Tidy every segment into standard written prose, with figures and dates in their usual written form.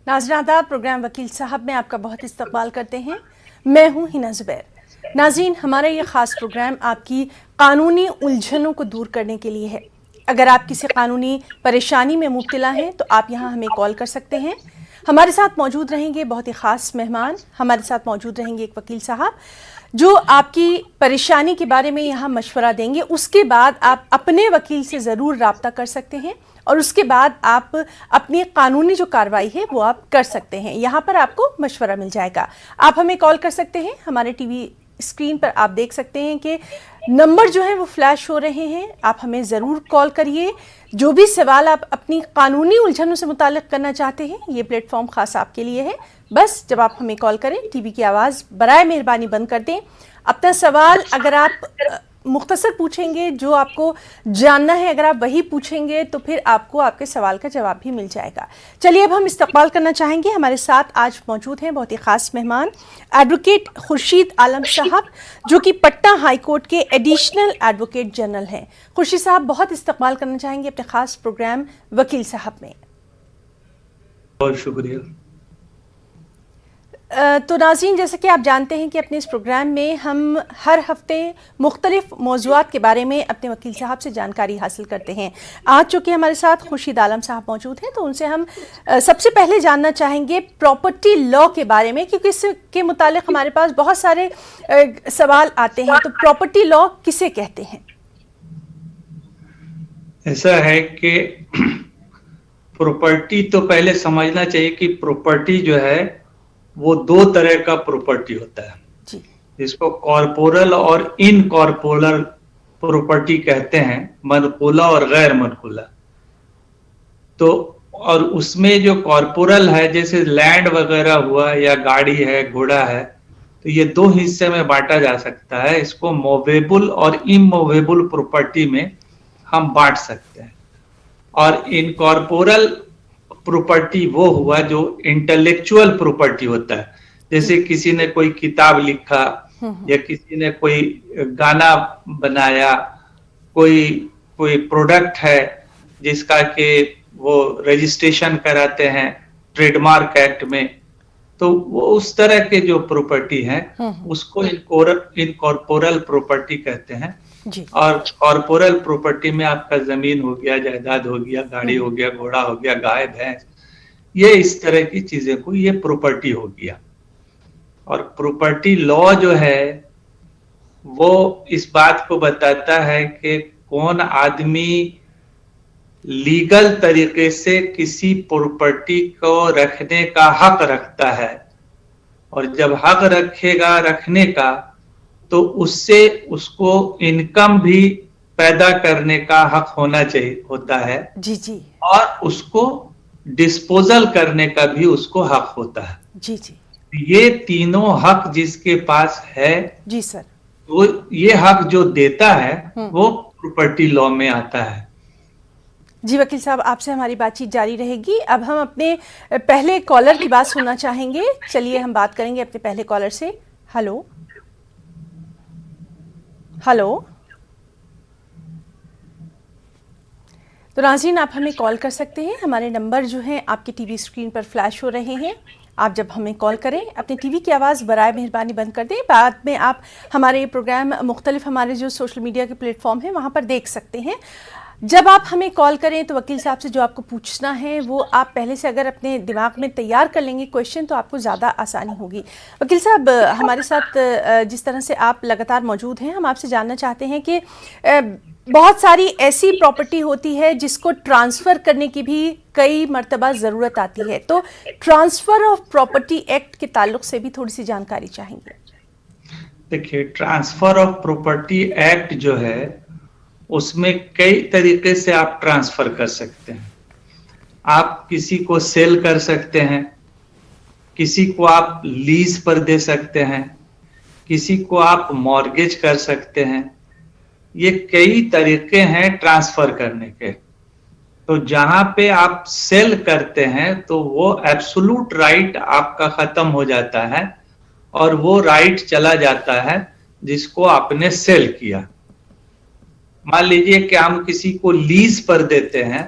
नाज़रीन, प्रोग्राम वकील साहब में आपका बहुत इस्तकबाल करते हैं। मैं हूं हिना ज़ुबैर। नाज़रीन, हमारा ये ख़ास प्रोग्राम आपकी कानूनी उलझनों को दूर करने के लिए है। अगर आप किसी कानूनी परेशानी में मुब्तला हैं तो आप यहाँ हमें कॉल कर सकते हैं। हमारे साथ मौजूद रहेंगे बहुत ही ख़ास मेहमान। हमारे साथ मौजूद रहेंगे एक वकील साहब जो आपकी परेशानी के बारे में यहाँ मशवरा देंगे। उसके बाद आप अपने वकील से ज़रूर रब्ता कर सकते हैं और उसके बाद आप अपनी कानूनी जो कार्रवाई है वो आप कर सकते हैं। यहाँ पर आपको मशवरा मिल जाएगा। आप हमें कॉल कर सकते हैं। हमारे टीवी स्क्रीन पर आप देख सकते हैं कि नंबर जो है वो फ्लैश हो रहे हैं। आप हमें ज़रूर कॉल करिए। जो भी सवाल आप अपनी कानूनी उलझनों से मुताल्लिक़ करना चाहते हैं, ये प्लेटफॉर्म ख़ास आपके लिए है। बस जब आप हमें कॉल करें, टीवी की आवाज़ बराए मेहरबानी बंद कर दें। अपना सवाल अगर आप मुख्तसर पूछेंगे, जो आपको जानना है अगर आप वही पूछेंगे तो फिर आपको आपके सवाल का जवाब भी मिल जाएगा। चलिए अब हम इस्तकबाल करना चाहेंगे। हमारे साथ आज मौजूद हैं बहुत ही ख़ास मेहमान, एडवोकेट खुर्शीद आलम साहब, जो कि पटना हाई कोर्ट के एडिशनल एडवोकेट जनरल हैं। खुर्शीद साहब, बहुत इस्तकबाल करना चाहेंगे अपने ख़ास प्रोग्राम वकील साहब में। बहुत शुक्रिया। तो नाज़रीन, जैसे कि आप जानते हैं कि अपने इस प्रोग्राम में हम हर हफ्ते मुख्तलिफ मौज़ूआत के बारे में अपने वकील साहब से जानकारी हासिल करते हैं। आज चूँकि हमारे साथ खुर्शीद आलम साहब मौजूद हैं तो उनसे हम सबसे पहले जानना चाहेंगे प्रॉपर्टी लॉ के बारे में, क्योंकि इसके मुतालिक हमारे पास बहुत सारे सवाल आते हैं। तो प्रॉपर्टी लॉ किसे कहते हैं? ऐसा है कि प्रॉपर्टी तो पहले समझना चाहिए कि प्रॉपर्टी जो है वो दो तरह का प्रॉपर्टी होता है जी। जिसको कॉर्पोरल और इनकॉर्पोरल प्रॉपर्टी कहते हैं, मनकूला और गैर मनकूला। तो और उसमें जो कॉर्पोरल है, जैसे लैंड वगैरह हुआ या गाड़ी है, घोड़ा है, तो ये दो हिस्से में बांटा जा सकता है। इसको मूवेबल और इमूवेबल प्रॉपर्टी में हम बांट सकते हैं। और इनकॉर्पोरल प्रॉपर्टी वो हुआ जो इंटेलेक्चुअल प्रॉपर्टी होता है, जैसे किसी ने कोई किताब लिखा या किसी ने कोई गाना बनाया, कोई प्रोडक्ट है जिसका कि वो रजिस्ट्रेशन कराते हैं ट्रेडमार्क एक्ट में, तो वो उस तरह के जो प्रॉपर्टी है उसको इनकॉर्पोरल प्रॉपर्टी कहते हैं। जी। और कॉर्पोरल प्रॉपर्टी में आपका जमीन हो गया, जायदाद हो गया, गाड़ी हो गया, घोड़ा हो गया, गाय भैंस, ये इस तरह की चीजें को ये प्रॉपर्टी हो गया। और प्रॉपर्टी लॉ जो है वो इस बात को बताता है कि कौन आदमी लीगल तरीके से किसी प्रॉपर्टी को रखने का हक रखता है, और जब हक रखेगा रखने का तो उससे उसको इनकम भी पैदा करने का हक होता है। जी जी। और उसको डिस्पोजल करने का भी उसको हक होता है। जी जी। ये तीनों हक जिसके पास है, जी सर, वो ये हक जो देता है वो प्रॉपर्टी लॉ में आता है। जी वकील साहब, आपसे हमारी बातचीत जारी रहेगी। अब हम अपने पहले कॉलर की बात सुनना चाहेंगे। चलिए हम बात करेंगे अपने पहले कॉलर से। Hello hello. तो नाज़रीन, आप हमें कॉल कर सकते हैं। हमारे नंबर जो हैं आपके टीवी स्क्रीन पर फ्लैश हो रहे हैं। आप जब हमें कॉल करें अपने टीवी की आवाज़ बराए मेहरबानी बंद कर दें। बाद में आप हमारे ये प्रोग्राम मुख्तलिफ हमारे जो सोशल मीडिया के प्लेटफॉर्म हैं वहाँ पर देख सकते हैं। जब आप हमें कॉल करें तो वकील साहब से जो आपको पूछना है वो आप पहले से अगर अपने दिमाग में तैयार कर लेंगे क्वेश्चन, तो आपको ज़्यादा आसानी होगी। वकील साहब, हमारे साथ जिस तरह से आप लगातार मौजूद हैं, हम आपसे जानना चाहते हैं कि बहुत सारी ऐसी प्रॉपर्टी होती है जिसको ट्रांसफ़र करने की भी कई मरतबा ज़रूरत आती है, तो ट्रांसफ़र ऑफ प्रॉपर्टी एक्ट के ताल्लुक से भी थोड़ी सी जानकारी चाहेंगे। देखिए, ट्रांसफर ऑफ प्रॉपर्टी एक्ट जो है उसमें कई तरीके से आप ट्रांसफर कर सकते हैं। आप किसी को सेल कर सकते हैं, किसी को आप लीज पर दे सकते हैं, किसी को आप मॉर्गेज कर सकते हैं। ये कई तरीके हैं ट्रांसफर करने के। तो जहां पे आप सेल करते हैं तो वो एब्सोल्यूट राइट आपका खत्म हो जाता है और वो राइट चला जाता है जिसको आपने सेल किया। मान लीजिए कि हम किसी को लीज पर देते हैं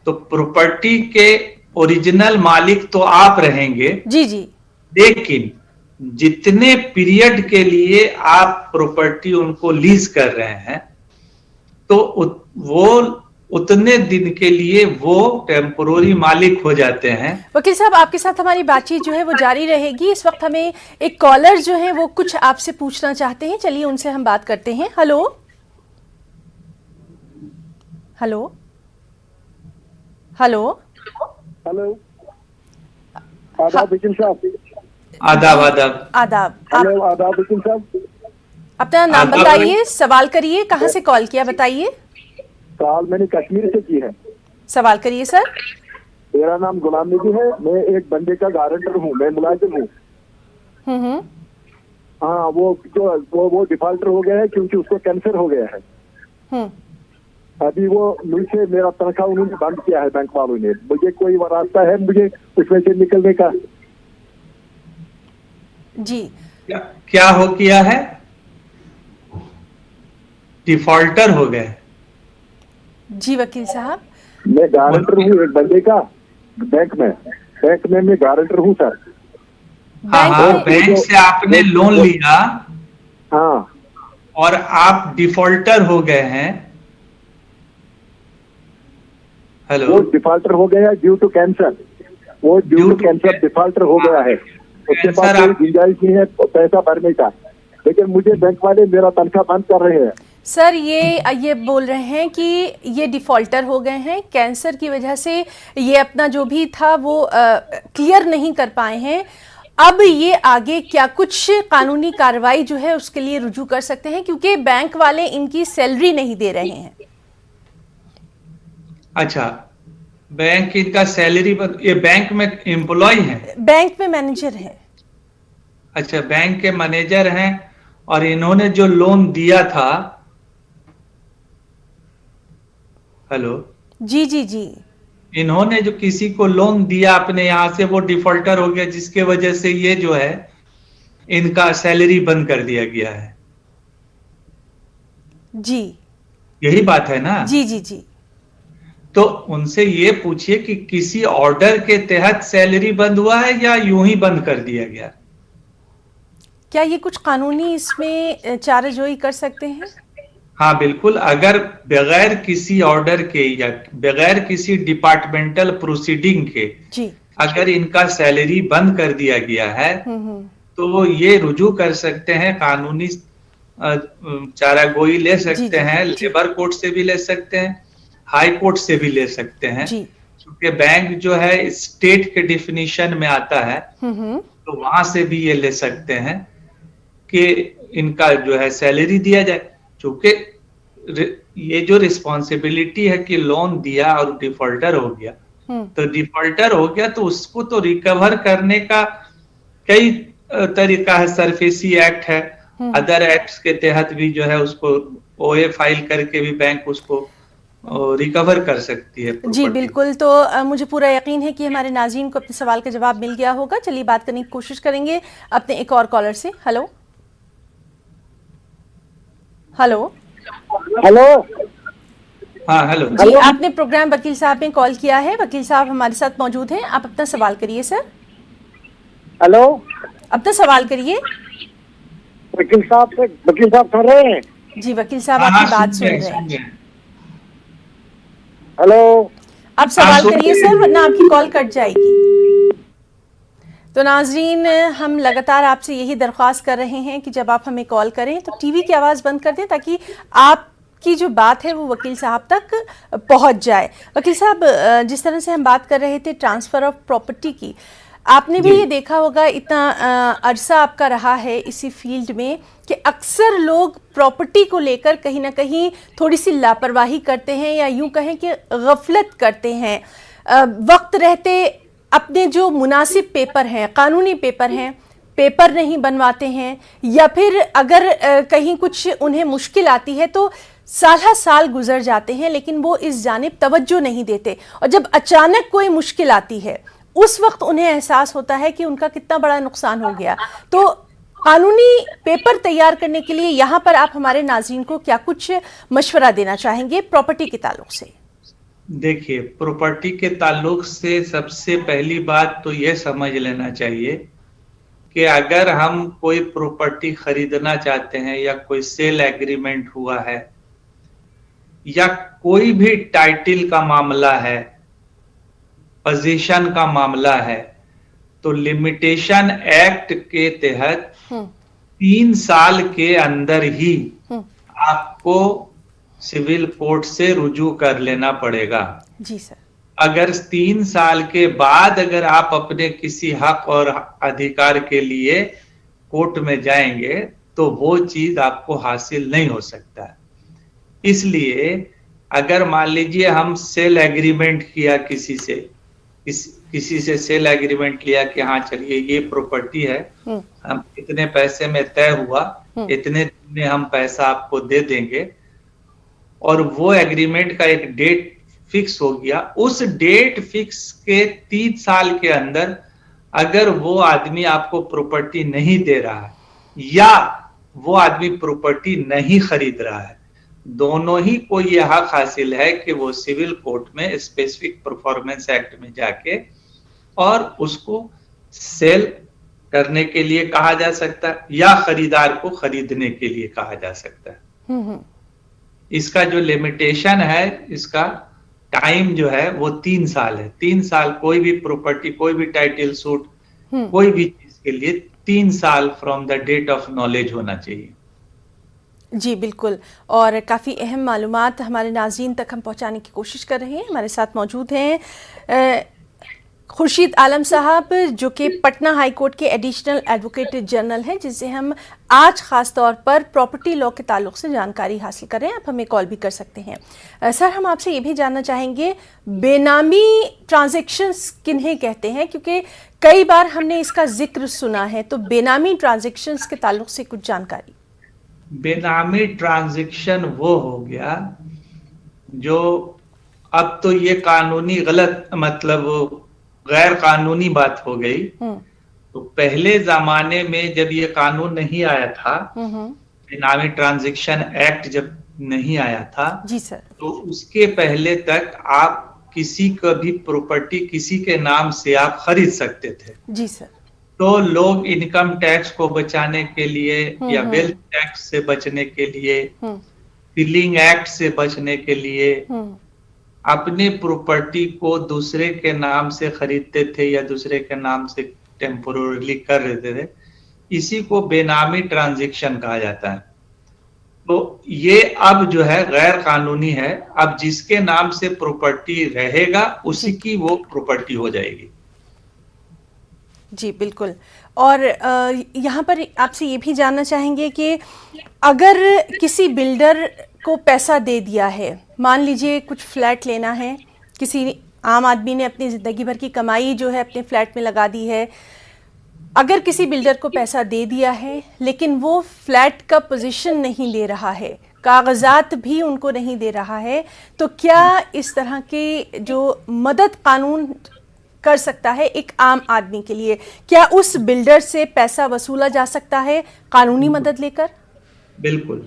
तो प्रॉपर्टी के ओरिजिनल मालिक तो आप रहेंगे, जी जी। लेकिन जितने पीरियड के लिए आप प्रॉपर्टी उनको लीज कर रहे हैं, तो वो उतने दिन के लिए वो टेम्पोररी मालिक हो जाते हैं। वकील साहब, आपके साथ हमारी बातचीत जो है वो जारी रहेगी। इस वक्त हमें एक कॉलर जो है वो कुछ आपसे पूछना चाहते हैं, चलिए उनसे हम बात करते हैं। हेलो हेलो हेलो हेलो, आदाब वकील साहब। आदाब आदाब। आदाब। हेलो, आदाब वकील साहब। अपना नाम आदाब। बताइए, सवाल करिए, कहाँ से कॉल किया बताइए। सवाल मैंने कश्मीर से की है। सवाल करिए सर। मेरा नाम गुलाम नबी है, मैं एक बंदे का गारंटर हूँ, मैं मुलाजिम हूँ। हम्म। हाँ, वो डिफॉल्टर हो गया है क्योंकि उसको कैंसर हो गया है। हम्म। अभी वो मुझसे मेरा तनख्वाह उन्होंने बंद किया है, बैंक वालों ने। मुझे कोई रास्ता है मुझे उसमें से निकलने का? जी। क्या हो किया है? डिफॉल्टर हो गए? जी वकील साहब। मैं गारंटर हूँ एक बंदे का, बैंक में मैं गारंटर हूँ सर। हाँ हाँ, में- बैंक से आपने लोन लिया हाँ, और आप डिफॉल्टर हो गए हैं। हेलो। वो डिफॉल्टर हो गया ड्यू टू कैंसर। वो ड्यू टू कैंसर डिफॉल्टर हो गया है। उसके पास कोई गुंजाइश नहीं है पैसा भरने का, लेकिन मुझे बैंक वाले मेरा तनख्वाह बंद कर रहे हैं। सर ये बोल रहे हैं कि ये डिफॉल्टर हो गए हैं, कैंसर की वजह से ये अपना जो भी था वो क्लियर नहीं कर पाए हैं। अब ये आगे क्या कुछ कानूनी कार्रवाई जो है उसके लिए रुजू कर सकते हैं, क्योंकि बैंक वाले इनकी सैलरी नहीं दे रहे हैं। अच्छा, बैंक इनका सैलरी ये बैंक में एम्प्लॉय है? बैंक में मैनेजर है। अच्छा, बैंक के मैनेजर हैं। और इन्होंने जो लोन दिया था, हेलो, जी जी जी। इन्होंने जो किसी को लोन दिया अपने यहां से, वो डिफॉल्टर हो गया, जिसके वजह से ये जो है इनका सैलरी बंद कर दिया गया है। जी। यही बात है ना? जी जी जी। तो उनसे ये पूछिए कि किसी ऑर्डर के तहत सैलरी बंद हुआ है या यूं ही बंद कर दिया गया? क्या ये कुछ कानूनी इसमें चाराजोई कर सकते हैं? हाँ बिल्कुल, अगर बगैर किसी ऑर्डर के या बगैर किसी डिपार्टमेंटल प्रोसीडिंग के जी। अगर इनका सैलरी बंद कर दिया गया है, तो ये रुजू कर सकते हैं, कानूनी चारागोई ले सकते हैं, लेबर कोर्ट से भी ले सकते हैं, हाई कोर्ट से भी ले सकते हैं। क्योंकि बैंक जो है स्टेट के डिफिनीशन में आता है, तो वहां से भी ये ले सकते हैं कि इनका जो है सैलरी दिया जाए। क्योंकि ये जो रिस्पॉन्सिबिलिटी है कि लोन दिया और डिफॉल्टर हो गया, तो डिफॉल्टर हो गया तो उसको तो रिकवर करने का कई तरीका है। सरफेसी एक्ट है, अदर एक्ट्स के तहत भी जो है उसको ओए फाइल करके भी बैंक उसको रिकवर कर सकती है। जी बिल्कुल। तो मुझे पूरा यकीन है कि हमारे नाज़रीन को अपने सवाल का जवाब मिल गया होगा। चलिए बात करने की कोशिश करेंगे अपने एक और कॉलर से। Hello hello hello. हाँ हेलो जी, आपने प्रोग्राम वकील साहब में कॉल किया है। वकील साहब हमारे साथ मौजूद हैं, आप अपना सवाल करिए सर। हेलो, अपना सवाल करिए। वकील साहब सुन रहे हैं? जी वकील साहब आपकी बात सुन रहे हैं। हेलो, आप सवाल करिए सर, वरना आपकी कॉल कट जाएगी। तो नाजरीन, हम लगातार आपसे यही दरख्वास्त कर रहे हैं कि जब आप हमें कॉल करें तो टीवी की आवाज़ बंद कर दें, ताकि आपकी जो बात है वो वकील साहब तक पहुंच जाए। वकील साहब, जिस तरह से हम बात कर रहे थे ट्रांसफ़र ऑफ प्रॉपर्टी की, आपने भी ये देखा होगा, इतना अरसा आपका रहा है इसी फील्ड में, कि अक्सर लोग प्रॉपर्टी को लेकर कहीं ना कहीं थोड़ी सी लापरवाही करते हैं, या यूं कहें कि गफलत करते हैं। वक्त रहते अपने जो मुनासिब पेपर हैं, कानूनी पेपर हैं, पेपर नहीं बनवाते हैं, या फिर अगर कहीं कुछ उन्हें मुश्किल आती है तो साल गुजर जाते हैं, लेकिन वो इस जानिब तवज्जो नहीं देते। और जब अचानक कोई मुश्किल आती है, उस वक्त उन्हें एहसास होता है कि उनका कितना बड़ा नुकसान हो गया। तो कानूनी पेपर तैयार करने के लिए यहाँ पर आप हमारे नाज़रीन को क्या कुछ मशवरा देना चाहेंगे प्रॉपर्टी के ताल्लुक से? देखिए, प्रॉपर्टी के ताल्लुक से सबसे पहली बात तो ये समझ लेना चाहिए कि अगर हम कोई प्रॉपर्टी खरीदना चाहते हैं या कोई सेल एग्रीमेंट हुआ है या कोई भी टाइटल का मामला है, पोजीशन का मामला है, तो लिमिटेशन एक्ट के तहत 3 साल के अंदर ही आपको सिविल कोर्ट से रुजू कर लेना पड़ेगा। जी सर। अगर 3 साल के बाद अगर आप अपने किसी हक और अधिकार के लिए कोर्ट में जाएंगे तो वो चीज आपको हासिल नहीं हो सकता है। इसलिए अगर मान लीजिए हम सेल एग्रीमेंट किया किसी से सेल एग्रीमेंट लिया कि हाँ चलिए ये प्रॉपर्टी है, हम इतने पैसे में तय हुआ, इतने दिन में हम पैसा आपको दे देंगे, और वो एग्रीमेंट का एक डेट फिक्स हो गया। उस डेट फिक्स के 3 साल के अंदर अगर वो आदमी आपको प्रॉपर्टी नहीं दे रहा है या वो आदमी प्रॉपर्टी नहीं खरीद रहा है, दोनों ही को ये हक हासिल है कि वो सिविल कोर्ट में स्पेसिफिक परफॉर्मेंस एक्ट में जाके और उसको सेल करने के लिए कहा जा सकता है या खरीदार को खरीदने के लिए कहा जा सकता है। इसका जो लिमिटेशन है, इसका टाइम जो है वो 3 साल है। 3 साल कोई भी प्रॉपर्टी, कोई भी टाइटल सूट, कोई भी चीज के लिए 3 साल from the date of knowledge होना चाहिए। जी बिल्कुल, और काफ़ी अहम मालूमात हमारे नाज़रीन तक हम पहुंचाने की कोशिश कर रहे हैं। हमारे साथ मौजूद हैं खुर्शीद आलम साहब, जो कि पटना हाई कोर्ट के एडिशनल एडवोकेट जनरल हैं, जिससे हम आज ख़ास तौर पर प्रॉपर्टी लॉ के ताल्लुक से जानकारी हासिल कर रहे हैं। आप हमें कॉल भी कर सकते हैं। सर, हम आपसे ये भी जानना चाहेंगे, बेनामी ट्रांजैक्शंस किन्हें कहते हैं, क्योंकि कई बार हमने इसका जिक्र सुना है, तो बेनामी ट्रांजैक्शंस के ताल्लुक से कुछ जानकारी। बेनामी ट्रांजैक्शन वो हो गया जो अब तो ये कानूनी गलत, मतलब गैर कानूनी बात हो गई। तो पहले जमाने में जब ये कानून नहीं आया था, बेनामी ट्रांजैक्शन एक्ट जब नहीं आया था, जी सर, तो उसके पहले तक आप किसी का भी प्रॉपर्टी किसी के नाम से आप खरीद सकते थे। जी सर। तो लोग इनकम टैक्स को बचाने के लिए या वेल्थ टैक्स से बचने के लिए, सीलिंग एक्ट से बचने के लिए अपने प्रॉपर्टी को दूसरे के नाम से खरीदते थे या दूसरे के नाम से टेम्पोररी कर देते थे। इसी को बेनामी ट्रांजैक्शन कहा जाता है। तो ये अब जो है गैर कानूनी है। अब जिसके नाम से प्रॉपर्टी रहेगा उसी की वो प्रॉपर्टी हो जाएगी। जी बिल्कुल, और यहाँ पर आपसे ये भी जानना चाहेंगे कि अगर किसी बिल्डर को पैसा दे दिया है, मान लीजिए कुछ फ्लैट लेना है, किसी आम आदमी ने अपनी ज़िंदगी भर की कमाई जो है अपने फ्लैट में लगा दी है, अगर किसी बिल्डर को पैसा दे दिया है लेकिन वो फ्लैट का पोजीशन नहीं दे रहा है, कागजात भी उनको नहीं दे रहा है, तो क्या इस तरह की जो मदद कानून कर सकता है एक आम आदमी के लिए? क्या उस बिल्डर से पैसा वसूला जा सकता है कानूनी मदद लेकर? बिल्कुल,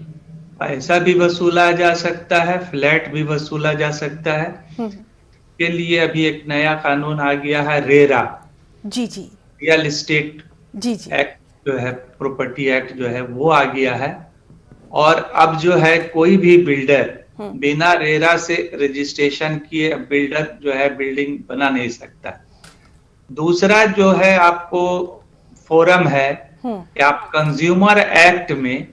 पैसा भी वसूला जा सकता है, फ्लैट भी वसूला जा सकता है। के लिए अभी एक नया कानून आ गया है, रेरा, जी जी, रियल एस्टेट जी जी, एक्ट जो है, प्रॉपर्टी एक्ट जो है वो आ गया है। और अब जो है कोई भी बिल्डर बिना रेरा से रजिस्ट्रेशन किए बिल्डर जो है बिल्डिंग बना नहीं सकता। दूसरा जो है आपको फोरम है कि आप कंज्यूमर एक्ट में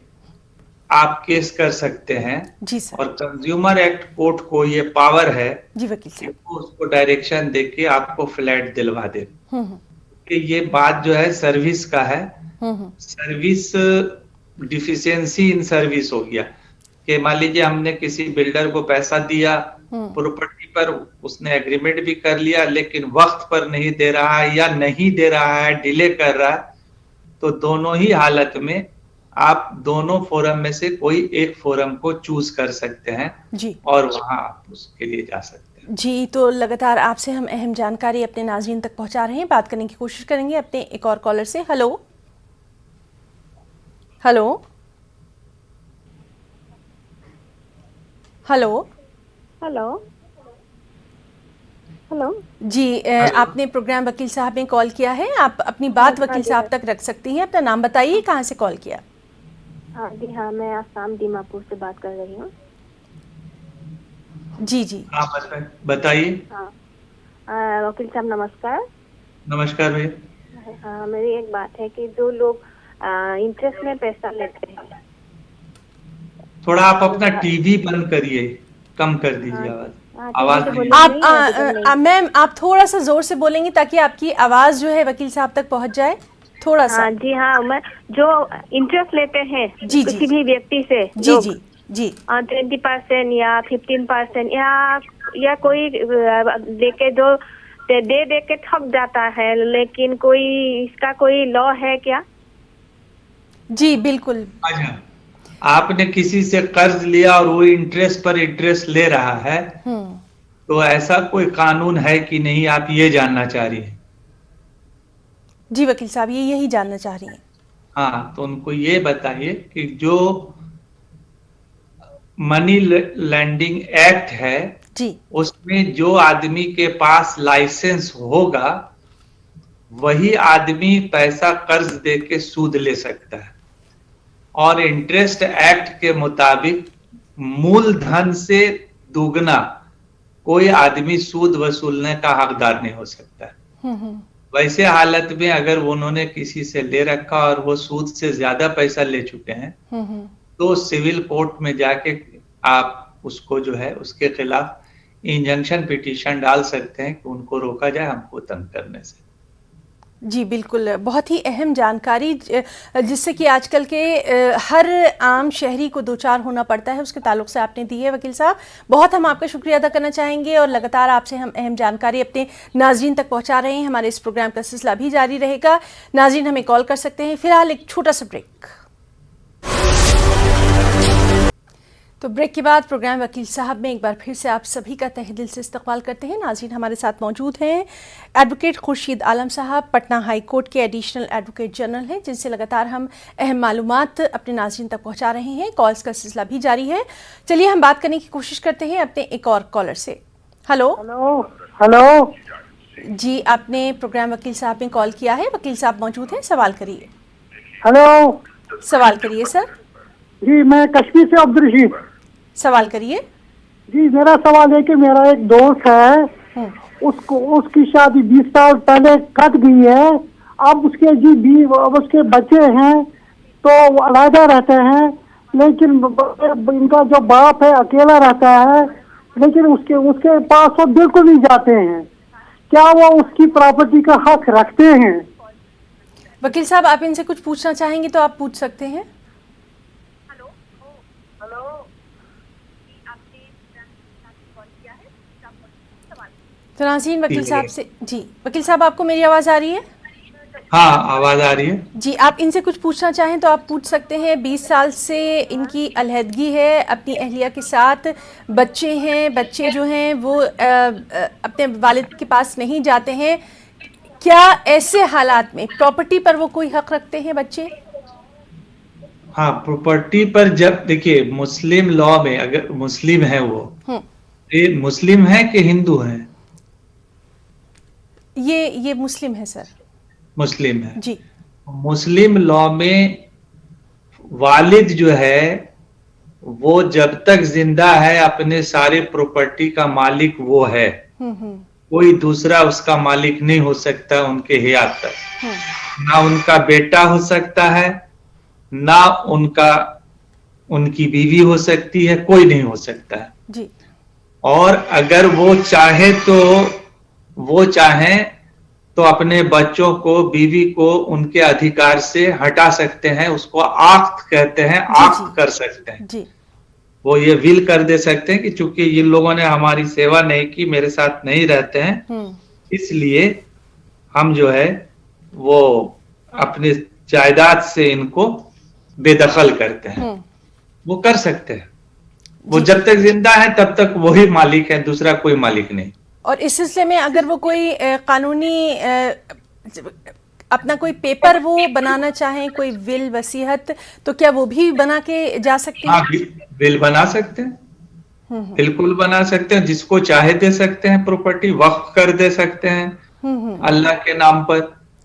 आप केस कर सकते हैं। जी सर। और कंज्यूमर एक्ट कोर्ट को ये पावर है जी वकील साहब, कि उसको डायरेक्शन देके आपको फ्लैट दिलवा दे। कि ये बात जो है सर्विस का है, सर्विस डिफिशियंसी इन सर्विस हो गया कि मान लीजिए हमने किसी बिल्डर को पैसा दिया प्रॉपर्टी पर, उसने एग्रीमेंट भी कर लिया लेकिन वक्त पर नहीं दे रहा है या नहीं दे रहा है, डिले कर रहा है, तो दोनों ही हालत में आप दोनों फोरम में से कोई एक फोरम को चूज कर सकते हैं जी, और वहां आप उसके लिए जा सकते हैं। जी, तो लगातार आपसे हम अहम जानकारी अपने नाज़रीन तक पहुंचा रहे हैं। बात करने की कोशिश करेंगे अपने एक और कॉलर से। Hello hello hello hello, hello जी आपने प्रोग्राम वकील साहब में कॉल किया है। आप अपनी बात वकील साहब तक रख सकती हैं। अपना नाम बताइए, कहाँ से कॉल किया? हाँ जी, हाँ मैं आसाम दीमापुर से बात कर रही हूँ। जी जी हाँ बताइए। हाँ वकील साहब नमस्कार। नमस्कार भैया। हाँ मेरी एक बात है कि जो लोग इंटरेस्ट में पैसा लेते हैं, थोड़ा आप अपना टीवी बंद करिए, कम कर दीजिए आवाज। आवाज तो नहीं बोलिए। मैम आप थोड़ा सा जोर से बोलेंगी ताकि आपकी आवाज जो है वकील साहब तक पहुंच जाए थोड़ा सा। हाँ जी, हाँ मैं जो इंटरेस्ट लेते हैं जी, किसी जी, भी व्यक्ति से, जी जी जी 20% या 15% या कोई लेके जो दे के ठग जाता है, लेकिन कोई इसका कोई लॉ है क्या? जी बिल्कुल। अच्छा, आपने किसी से कर्ज लिया और वो इंटरेस्ट पर इंटरेस्ट ले रहा है, तो ऐसा कोई कानून है कि नहीं, आप ये जानना चाह रही हैं? जी वकील साहब ये यही जानना चाह रही हैं। हाँ, तो उनको ये बताइए कि जो मनी लैंडिंग एक्ट है जी उसमें जो आदमी के पास लाइसेंस होगा वही आदमी पैसा कर्ज दे के सूद ले सकता है, और इंटरेस्ट एक्ट के मुताबिक मूलधन से दुगना कोई आदमी सूद वसूलने का हकदार नहीं हो सकता है। वैसे हालत में अगर उन्होंने किसी से ले रखा और वो सूद से ज्यादा पैसा ले चुके हैं तो सिविल कोर्ट में जाके आप उसको जो है उसके खिलाफ इंजंक्शन पिटीशन डाल सकते हैं कि उनको रोका जाए हमको तंग करने से। जी बिल्कुल, बहुत ही अहम जानकारी जिससे कि आजकल के हर आम शहरी को दो चार होना पड़ता है, उसके ताल्लुक से आपने दी है वकील साहब। बहुत हम आपका शुक्रिया अदा करना चाहेंगे और लगातार आपसे हम अहम जानकारी अपने नाज़रीन तक पहुंचा रहे हैं। हमारे इस प्रोग्राम का सिलसिला भी जारी रहेगा। नाज़रीन हमें कॉल कर सकते हैं। फिलहाल एक छोटा सा ब्रेक। तो ब्रेक के बाद प्रोग्राम वकील साहब में एक बार फिर से आप सभी का तहे दिल से इस्तकबाल करते हैं। नाज़रीन हमारे साथ मौजूद हैं एडवोकेट खुर्शीद आलम साहब, पटना हाई कोर्ट के एडिशनल एडवोकेट जनरल हैं, जिनसे लगातार हम अहम मालूमात अपने नाज़रीन तक पहुंचा रहे हैं। कॉल्स का सिलसिला भी जारी है। चलिए हम बात करने की कोशिश करते हैं अपने एक और कॉलर से। हेलो हेलो जी, आपने प्रोग्राम वकील साहब में कॉल किया है। वकील साहब मौजूद हैं, सवाल करिए। हेलो सवाल करिए सर। जी, मैं कश्मीर से अब्दुल रशीद। सवाल करिए। जी, मेरा सवाल है कि मेरा एक दोस्त है, उसकी शादी 20 साल पहले कट गई है। अब उसके उसके बच्चे हैं तो वो अलग रहते हैं, लेकिन इनका जो बाप है अकेला रहता है, लेकिन उसके पास वो बिल्कुल नहीं जाते हैं। क्या वो उसकी प्रॉपर्टी का हक रखते हैं? वकील साहब आप इनसे कुछ पूछना चाहेंगे तो आप पूछ सकते हैं। तो नाज़रीन वकील साहब से, जी वकील साहब आपको मेरी आवाज़ आ रही है? हाँ, आवाज आ रही है जी, आप इनसे कुछ पूछना चाहें तो आप पूछ सकते हैं। 20 साल से इनकी अलहदगी है अपनी अहलिया के साथ, बच्चे हैं, बच्चे जो हैं वो अपने वालिद के पास नहीं जाते हैं। क्या ऐसे हालात में प्रॉपर्टी पर वो कोई हक रखते हैं बच्चे? हाँ, प्रॉपर्टी पर जब देखिए मुस्लिम लॉ में अगर मुस्लिम है वो, ये मुस्लिम है कि हिंदू है? ये मुस्लिम है सर। मुस्लिम है जी। मुस्लिम लॉ में वालिद जो है वो जब तक जिंदा है अपने सारे प्रॉपर्टी का मालिक वो है। कोई दूसरा उसका मालिक नहीं हो सकता उनके हयात तक। ना उनका बेटा हो सकता है, ना उनकी बीवी हो सकती है, कोई नहीं हो सकता है। जी। और अगर वो चाहें तो अपने बच्चों को, बीवी को उनके अधिकार से हटा सकते हैं। उसको आक्ट कहते हैं, आक्ट कर सकते हैं। जी। वो ये विल कर दे सकते हैं कि चूंकि इन लोगों ने हमारी सेवा नहीं की, मेरे साथ नहीं रहते हैं, इसलिए हम जो है वो अपने जायदाद से इनको बेदखल करते हैं। वो कर सकते हैं। वो जब तक जिंदा है तब तक वही मालिक है, दूसरा कोई मालिक नहीं। और इस सिलसिले में अगर वो कोई कानूनी अपना कोई पेपर वो बनाना चाहें, कोई विल वसीयत, तो क्या वो भी बना के जा सकते हैं? हाँ, बिल बना सकते हैं। बिल्कुल बना सकते हैं, जिसको चाहे दे सकते हैं, प्रॉपर्टी वक्फ कर दे सकते हैं अल्लाह के नाम पर।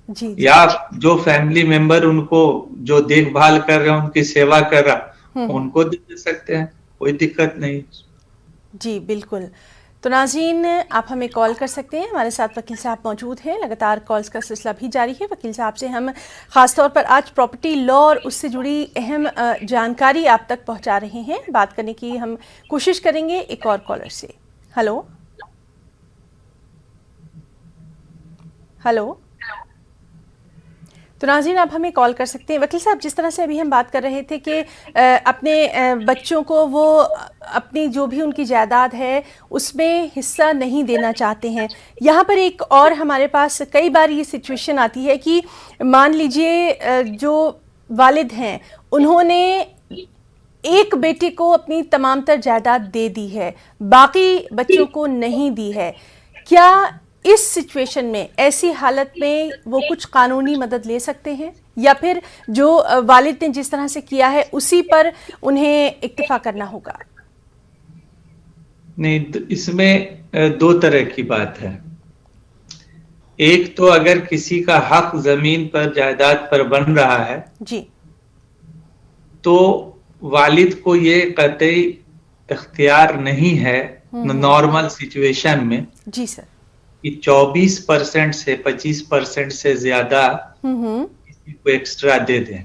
जी, जी। या जो फैमिली मेंबर उनको जो देखभाल कर रहे हैं, उनकी सेवा कर रहा, उनको दे सकते हैं, कोई दिक्कत नहीं। जी बिल्कुल। तो नाज़रीन, आप हमें कॉल कर सकते हैं, हमारे साथ वकील साहब मौजूद हैं, लगातार कॉल्स का सिलसिला भी जारी है। वकील साहब से हम ख़ास तौर पर आज प्रॉपर्टी लॉ और उससे जुड़ी अहम जानकारी आप तक पहुंचा रहे हैं। बात करने की हम कोशिश करेंगे एक और कॉलर से। Hello hello. तो नाज़रीन, आप हमें कॉल कर सकते हैं। वकील साहब, जिस तरह से अभी हम बात कर रहे थे कि अपने बच्चों को वो अपनी जो भी उनकी जायदाद है उसमें हिस्सा नहीं देना चाहते हैं, यहाँ पर एक और हमारे पास कई बार ये सिचुएशन आती है कि मान लीजिए जो वालिद हैं उन्होंने एक बेटे को अपनी तमाम तर जायदाद दे दी है, बाकी बच्चों को नहीं दी है। क्या इस सिचुएशन में, ऐसी हालत में वो कुछ कानूनी मदद ले सकते हैं, या फिर जो वालिद ने जिस तरह से किया है उसी पर उन्हें इक्तिफा करना होगा? नहीं, तो इसमें दो तरह की बात है। एक तो अगर किसी का हक जमीन पर, जायदाद पर बन रहा है जी, तो वालिद को ये कतई इख्तियार नहीं है नॉर्मल सिचुएशन में जी सर, कि 24% से 25% से ज्यादा किसी को एक्स्ट्रा दे दें।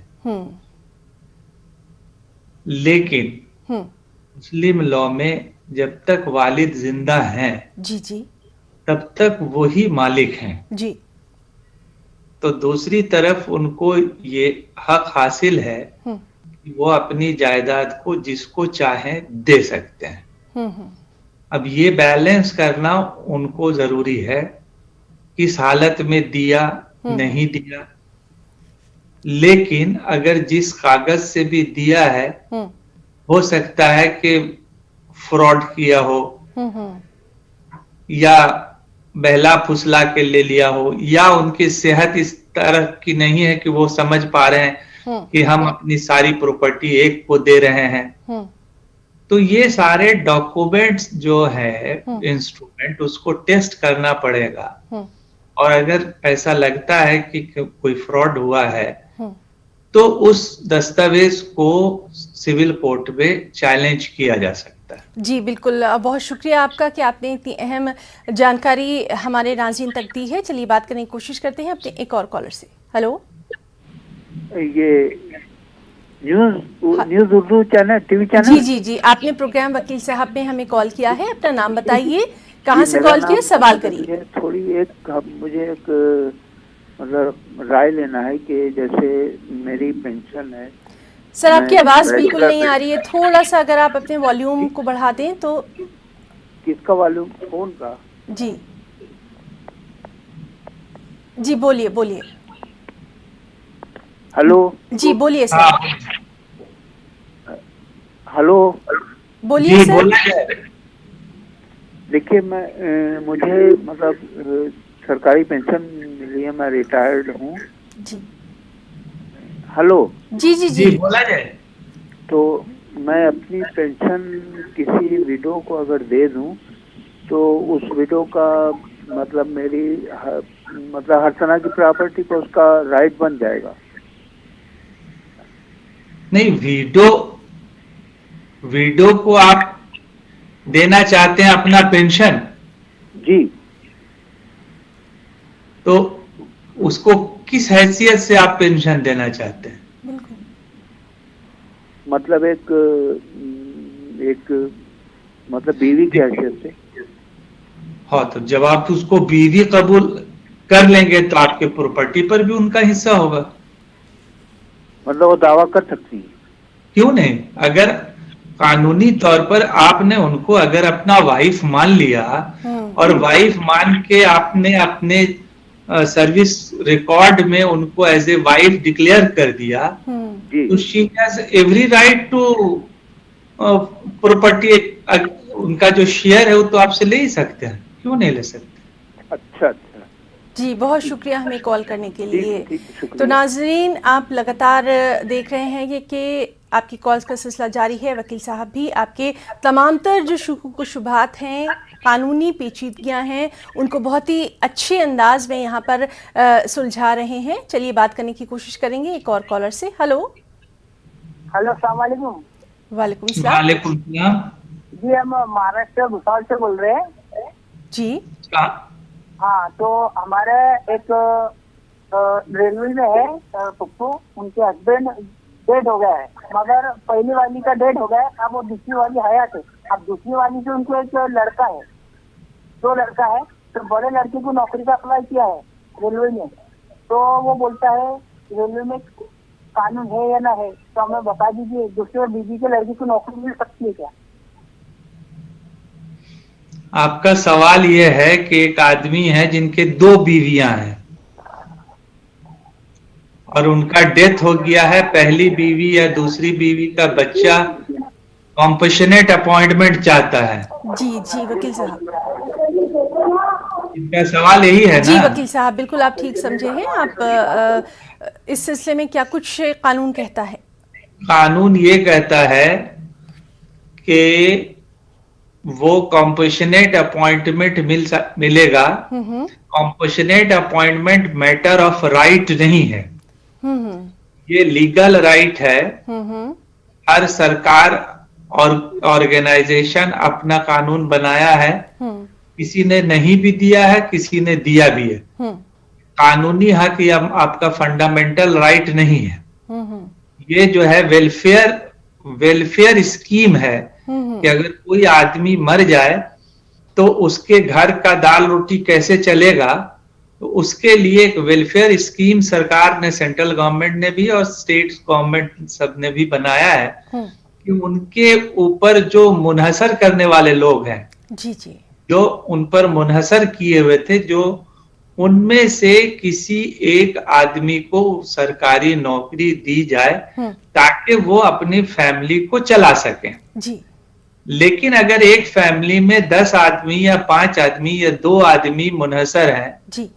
लेकिन मुस्लिम लॉ में जब तक वालिद जिंदा हैं, जी जी, तब तक वही मालिक हैं जी। तो दूसरी तरफ उनको ये हक हासिल है कि वो अपनी जायदाद को जिसको चाहे दे सकते हैं। अब ये बैलेंस करना उनको जरूरी है, किस हालत में दिया, नहीं दिया। लेकिन अगर जिस कागज से भी दिया है, हो सकता है कि फ्रॉड किया हो, या बहला फुसला के ले लिया हो, या उनकी सेहत इस तरह की नहीं है कि वो समझ पा रहे हैं कि हम अपनी सारी प्रॉपर्टी एक को दे रहे हैं। तो ये सारे डॉक्यूमेंट्स जो है, इंस्ट्रूमेंट, उसको टेस्ट करना पड़ेगा। और अगर ऐसा लगता है कि कोई फ्रॉड हुआ है, तो उस दस्तावेज को सिविल कोर्ट में चैलेंज किया जा सकता है। जी बिल्कुल, बहुत शुक्रिया आपका कि आपने इतनी अहम जानकारी हमारे नाज़रीन तक दी है। चलिए बात करने की कोशिश करते हैं अपने एक और कॉलर से। हेलो, ये news Urdu channel, TV channel? जी जी जी, आपने प्रोग्राम वकील साहब में हमें कॉल किया है। अपना नाम बताइए, कहाँ से कॉल किया, सवाल करिए। थोड़ी मुझे एक मतलब राय लेना है कि जैसे मेरी पेंशन है। सर, आपकी आवाज बिल्कुल नहीं आ रही है, थोड़ा सा अगर आप अपने वॉल्यूम को बढ़ा दें तो। किसका वॉल्यूम? फोन का? जी जी, बोलिए बोलिए। हेलो जी बोलिए सर। हेलो बोलिए सर। देखिए, मुझे मतलब सरकारी पेंशन मिली है, मैं रिटायर्ड हूँ जी। हेलो जी जी जी, बोला जाए। तो मैं अपनी पेंशन किसी विडो को अगर दे दूं, तो उस विडो का मतलब मेरी मतलब हर तरह की प्रॉपर्टी को उसका राइट बन जाएगा? नहीं, विडो को आप देना चाहते हैं अपना पेंशन? जी। तो उसको किस हैसियत से आप पेंशन देना चाहते हैं? बिल्कुल। मतलब एक मतलब बीवी की हैसियत से। हाँ, तो जब आप उसको बीवी कबूल कर लेंगे तो आपके प्रॉपर्टी पर भी उनका हिस्सा होगा। मतलब वो दावा कर सकती है? क्यों नहीं? अगर कानूनी तौर पर आपने उनको अगर अपना वाइफ मान लिया और वाइफ मान के आपने अपने सर्विस रिकॉर्ड में उनको एज ए वाइफ डिक्लेयर कर दिया, तो she has every right to property. उनका जो शेयर है वो तो आपसे ले ही सकते हैं, क्यों नहीं ले सकते? अच्छा अच्छा जी, बहुत शुक्रिया हमें कॉल करने के लिए। तो नाजरीन, आप लगातार देख रहे हैं कि आपकी कॉल्स का सिलसिला जारी है। वकील साहब भी आपके तमाम तर जो शुबहात हैं, कानूनी पेचीदगियां हैं, उनको बहुत ही अच्छे अंदाज में यहाँ पर सुलझा रहे हैं। चलिए बात करने की कोशिश करेंगे एक और कॉलर से। हेलो अस्सलाम वालेकुम। वालेकुम सलाम। वालेकुम सलाम। जी हम महाराष्ट्र भूसावल से बोल रहे हैं जी। हाँ, तो हमारे एक रेलवे में है पप्पू, उनके हस्बैंड डेड हो गया है, मगर पहली वाली का डेड हो गया है, अब वो दूसरी वाली हयात है। अब दूसरी वाली से उनको एक लड़का है, 2 लड़का है। तो बड़े लड़के को नौकरी का अप्लाई किया है रेलवे में, तो वो बोलता है रेलवे में कानून है या ना है, तो हमें बता दीजिए, दूसरे बीवी के लड़की को नौकरी मिल सकती है क्या? आपका सवाल यह है कि एक आदमी है जिनके 2 बीवियां हैं और उनका डेथ हो गया है, पहली बीवी या दूसरी बीवी का बच्चा कॉम्पैशनेट अपॉइंटमेंट चाहता है। जी जी वकील साहब, इनका सवाल यही है जी ना? वकील साहब बिल्कुल आप ठीक समझे हैं। आप इस सिलसिले में क्या कुछ कानून कहता है? कानून ये कहता है कि वो कॉम्पैशनेट अपॉइंटमेंट मिलेगा। Compassionate appointment matter of right नहीं है, ये लीगल राइट है। हर सरकार और ऑर्गेनाइजेशन अपना कानून बनाया है, किसी ने नहीं भी दिया है, किसी ने दिया भी है। कानूनी हक ये आपका फंडामेंटल राइट नहीं है। ये जो है वेलफेयर स्कीम है कि अगर कोई आदमी मर जाए तो उसके घर का दाल रोटी कैसे चलेगा, तो उसके लिए एक वेलफेयर स्कीम सरकार ने, सेंट्रल गवर्नमेंट ने भी और स्टेट गवर्नमेंट सब ने भी बनाया है कि उनके ऊपर जो मुनहसर करने वाले लोग हैं, जी जी, जो उन पर मुनहसर किए हुए थे, जो उनमें से किसी एक आदमी को सरकारी नौकरी दी जाए ताकि वो अपनी फैमिली को चला सकें। जी। लेकिन अगर एक फैमिली में 10 आदमी या 5 आदमी या 2 आदमी मुनहसर हैं, जी,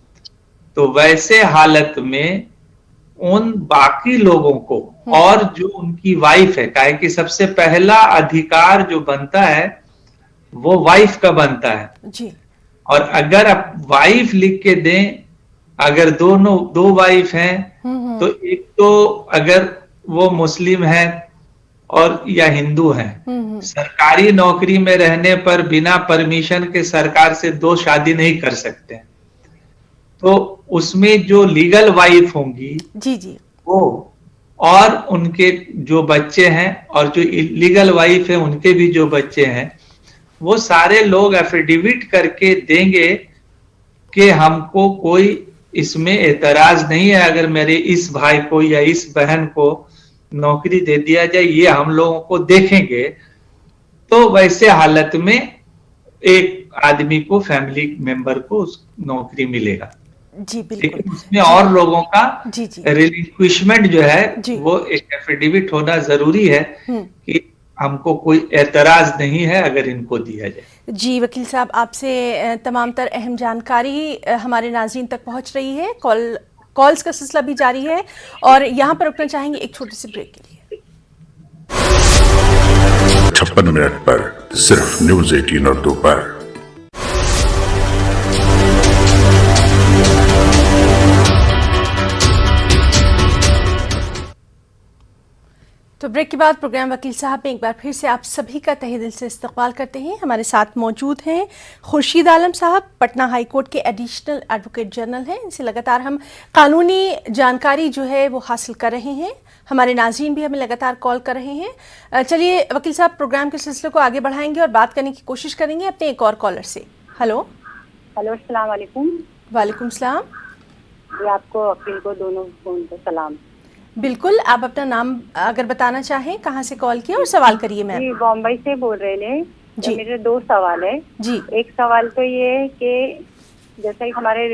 तो वैसे हालत में उन बाकी लोगों को और जो उनकी वाइफ है, काहे कि सबसे पहला अधिकार जो बनता है वो वाइफ का बनता है। जी। और अगर आप वाइफ लिख के दें, अगर 2 वाइफ हैं तो एक तो अगर वो मुस्लिम है और या हिंदू हैं, सरकारी नौकरी में रहने पर बिना परमिशन के सरकार से 2 शादी नहीं कर सकते। तो उसमें जो लीगल वाइफ होंगी, जी जी, वो और उनके जो बच्चे हैं और जो इलीगल वाइफ है उनके भी जो बच्चे हैं, वो सारे लोग एफिडेविट करके देंगे कि हमको कोई इसमें एतराज नहीं है अगर मेरे इस भाई को या इस बहन को नौकरी दे दिया जाए, ये हम लोगों को देखेंगे। तो वैसे हालत में एक आदमी को, फैमिली मेंबर को उस नौकरी मिलेगा। जी बिल्कुल। लेकिन उसमें और लोगों का जी जी, रिलिंक्विशमेंट जो है वो एक एफिडेविट होना जरूरी है कि हमको कोई एतराज नहीं है अगर इनको दिया जाए। जी वकील साहब, आपसे तमाम तर अहम जानकारी हमारे नाज़रीन तक पहुंच रही है। कॉल्स का सिलसिला भी जारी है और यहाँ पर रुकना चाहेंगे एक छोटे से ब्रेक के लिए। 56 मिनट पर सिर्फ न्यूज़ 18 उर्दू पर। तो ब्रेक के बाद प्रोग्राम वकील साहब में एक बार फिर से आप सभी का तहे दिल से इस्तकबाल करते हैं। हमारे साथ मौजूद हैं खुर्शीद आलम साहब, पटना हाई कोर्ट के एडिशनल एडवोकेट जनरल हैं। इनसे लगातार हम कानूनी जानकारी जो है वो हासिल कर रहे हैं। हमारे नाज़रीन भी हमें लगातार कॉल कर रहे हैं। चलिए वकील साहब, प्रोग्राम के सिलसिले को आगे बढ़ाएंगे और बात करने की कोशिश करेंगे अपने एक और कॉलर से। हेलो अस्सलाम वालेकुम। वालेकुम सलाम। जी, आपको वकील को दोनों फोन पे सलाम। बिल्कुल, आप अपना नाम अगर बताना चाहें, कहाँ से कॉल किया और सवाल करिए। मैम जी, बॉम्बे से बोल रहे हैं जी। मेरे 2 सवाल है जी। एक सवाल तो ये है कि जैसे हमारे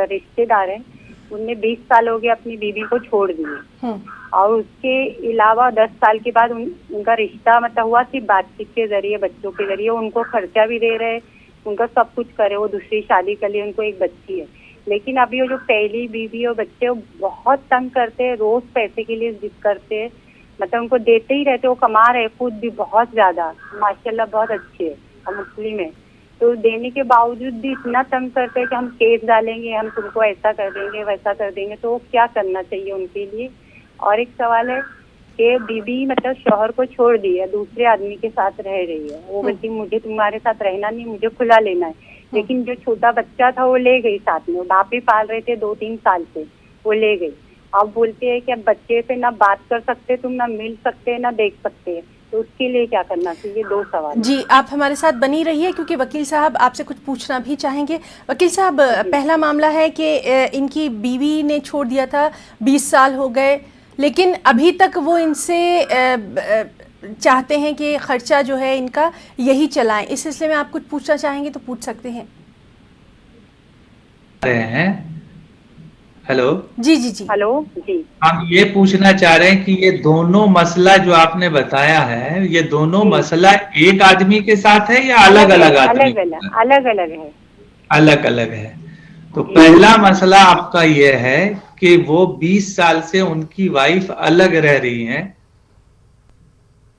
रिश्तेदार हैं, उनने 20 साल हो गए अपनी बीवी को छोड़ दिए और उसके अलावा 10 साल के बाद उनका रिश्ता मतलब हुआ सिर्फ बातचीत के जरिए, बच्चों के जरिए। उनको खर्चा भी दे रहे, उनका सब कुछ करे, वो दूसरी शादी कर ली, उनको एक बच्ची है। लेकिन अभी वो जो पहली बीवी और बच्चे वो बहुत तंग करते हैं, रोज पैसे के लिए जिद करते हैं मतलब उनको देते ही रहते, वो कमा रहे खुद भी बहुत ज्यादा, माशाल्लाह बहुत अच्छे है और मुस्लिम है, तो देने के बावजूद भी इतना तंग करते हैं कि हम केस डालेंगे, हम तुमको ऐसा कर देंगे वैसा कर देंगे। तो क्या करना चाहिए उनके लिए? और एक सवाल है कि बीबी मतलब शौहर को छोड़ दी है, दूसरे आदमी के साथ रह रही है, वो बोलती मुझे तुम्हारे साथ रहना नहीं, मुझे खुला लेना है, लेकिन जो छोटा बच्चा था वो ले गई साथ में, बाप ही पाल रहे थे 2-3 साल से, वो ले गई। अब बोलते हैं कि अब बच्चे से ना बात कर सकते तुम, ना मिल सकते, ना देख सकते, तो उसके लिए क्या करना चाहिए? 2 सवाल। जी, आप हमारे साथ बनी रहिए क्योंकि वकील साहब आपसे कुछ पूछना भी चाहेंगे। वकील साहब, पहला मामला है कि इनकी बीवी ने छोड़ दिया था, 20 साल हो गए, लेकिन अभी तक वो इनसे चाहते हैं कि खर्चा जो है इनका यही चलाएं। इस सिलसिले में आप कुछ पूछना चाहेंगे तो पूछ सकते हैं। हेलो जी जी जी, हेलो जी, हम ये पूछना चाह रहे हैं कि ये दोनों मसला जो आपने बताया है, ये दोनों मसला एक आदमी के साथ है या अलग अलग आदमी? अलग अलग है। अलग अलग है। तो पहला मसला आपका ये है कि वो 20 साल से उनकी वाइफ अलग रह रही हैं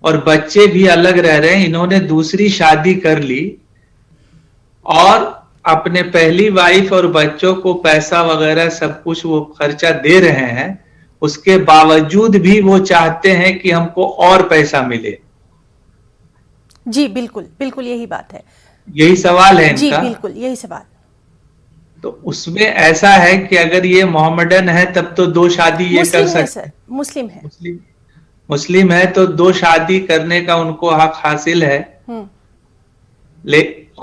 और बच्चे भी अलग रह रहे हैं, इन्होंने दूसरी शादी कर ली और अपने पहली वाइफ और बच्चों को पैसा वगैरह सब कुछ वो खर्चा दे रहे हैं, उसके बावजूद भी वो चाहते हैं कि हमको और पैसा मिले। जी बिल्कुल बिल्कुल, यही बात है, यही सवाल है जी इनका। बिल्कुल यही सवाल। तो उसमें ऐसा है कि अगर ये मोहम्मदन है तब तो 2 शादी ये कर सकते, सर मुस्लिम है, मुस्लिम है तो 2 शादी करने का उनको हक हासिल है।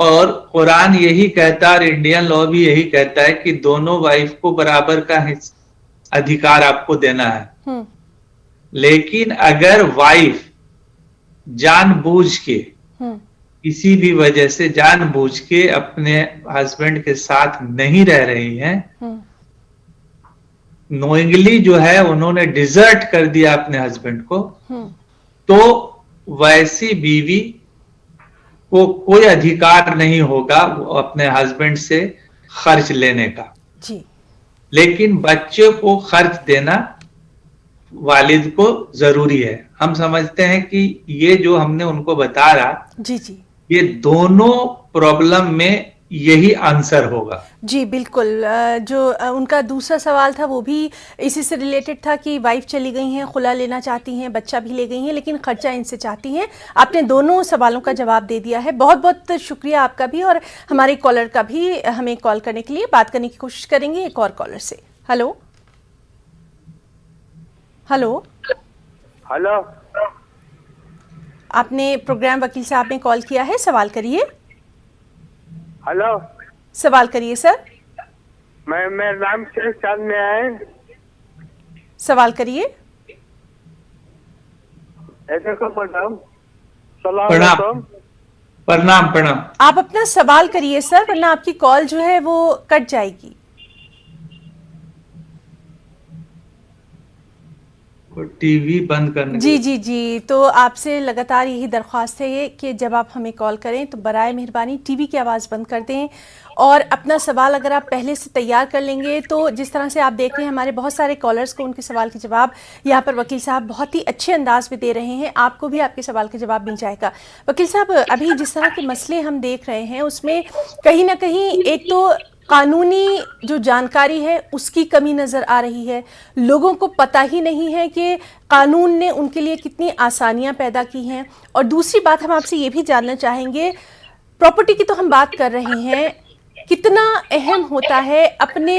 और कुरान यही कहता है और इंडियन लॉ भी यही कहता है कि दोनों वाइफ को बराबर का अधिकार आपको देना है। लेकिन अगर वाइफ जानबूझ के किसी भी वजह से जानबूझ के अपने हस्बैंड के साथ नहीं रह रही हैं, नोइंगली जो है उन्होंने डिजर्ट कर दिया अपने हस्बैंड को, तो वैसी बीवी को कोई अधिकार नहीं होगा अपने हस्बैंड से खर्च लेने का। जी। लेकिन बच्चे को खर्च देना वालिद को जरूरी है। हम समझते हैं कि ये जो हमने उनको बता रहा, जी जी, ये दोनों प्रॉब्लम में यही आंसर होगा। जी बिल्कुल। जो उनका दूसरा सवाल था वो भी इसी से रिलेटेड था कि वाइफ चली गई हैं, खुला लेना चाहती हैं, बच्चा भी ले गई हैं, लेकिन खर्चा इनसे चाहती हैं। आपने दोनों सवालों का जवाब दे दिया है। बहुत बहुत शुक्रिया आपका भी और हमारे कॉलर का भी। हमें कॉल करने के लिए बात करने की कोशिश करेंगे एक और कॉलर से। हेलो हेलो हेलो, आपने प्रोग्राम वकील साहब ने कॉल किया है, सवाल करिए। हेलो, सवाल करिए सर। मेरा नाम शेख चांद है। सवाल करिए। ऐसे को प्रणाम। प्रणाम प्रणाम। आप अपना सवाल करिए सर, वरना आपकी कॉल जो है वो कट जाएगी। टीवी बंद करने। जी जी जी, तो आपसे लगातार यही दरख्वास्त है कि जब आप हमें कॉल करें तो बराए मेहरबानी टीवी की आवाज़ बंद कर दें और अपना सवाल अगर आप पहले से तैयार कर लेंगे तो जिस तरह से आप देख रहे हैं हमारे बहुत सारे कॉलर्स को उनके सवाल के जवाब यहाँ पर वकील साहब बहुत ही अच्छे अंदाज में दे रहे हैं, आपको भी आपके सवाल के जवाब मिल जाएगा। वकील साहब, अभी जिस तरह के मसले हम देख रहे हैं उसमें कहीं ना कहीं एक तो कानूनी जो जानकारी है उसकी कमी नज़र आ रही है। लोगों को पता ही नहीं है कि कानून ने उनके लिए कितनी आसानियां पैदा की हैं। और दूसरी बात हम आपसे ये भी जानना चाहेंगे, प्रॉपर्टी की तो हम बात कर रहे हैं, कितना अहम होता है अपने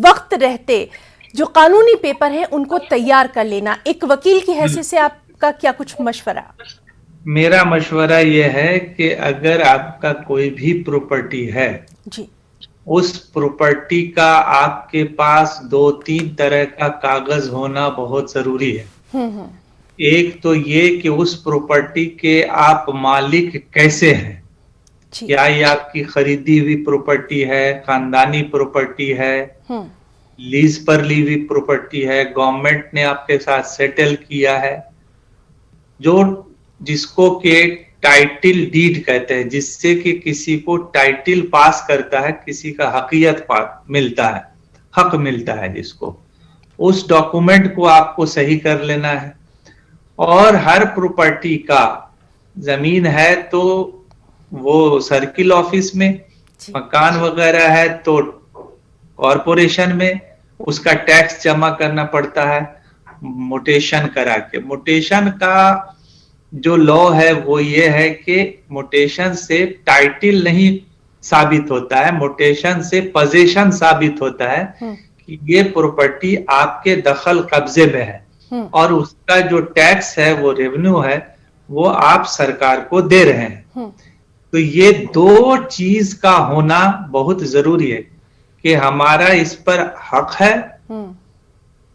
वक्त रहते जो कानूनी पेपर हैं उनको तैयार कर लेना। एक वकील की हैसियत से आपका क्या कुछ मशवरा? मेरा मशवरा ये है कि अगर आपका कोई भी प्रॉपर्टी है जी, उस प्रॉपर्टी का आपके पास 2-3 तरह का कागज होना बहुत जरूरी है। एक तो ये कि उस प्रॉपर्टी के आप मालिक कैसे हैं, क्या ये आपकी खरीदी हुई प्रॉपर्टी है, खानदानी प्रॉपर्टी है, लीज पर ली हुई प्रॉपर्टी है, गवर्नमेंट ने आपके साथ सेटल किया है, जो जिसको के टाइटल डीड कहते हैं, जिससे कि किसी को टाइटल पास करता है, किसी का हकीयत मिलता है, हक मिलता है जिसको, उस डॉक्यूमेंट को आपको सही कर लेना है। और हर प्रॉपर्टी का जमीन है तो वो सर्किल ऑफिस में, मकान वगैरह है तो कॉरपोरेशन में, उसका टैक्स जमा करना पड़ता है मोटेशन करा के। मोटेशन का जो लॉ है वो ये है कि मोटेशन से टाइटल नहीं साबित होता है, मोटेशन से पोजीशन साबित होता है कि ये प्रॉपर्टी आपके दखल कब्जे में है और उसका जो टैक्स है वो रेवेन्यू है वो आप सरकार को दे रहे हैं। तो ये दो चीज का होना बहुत जरूरी है कि हमारा इस पर हक है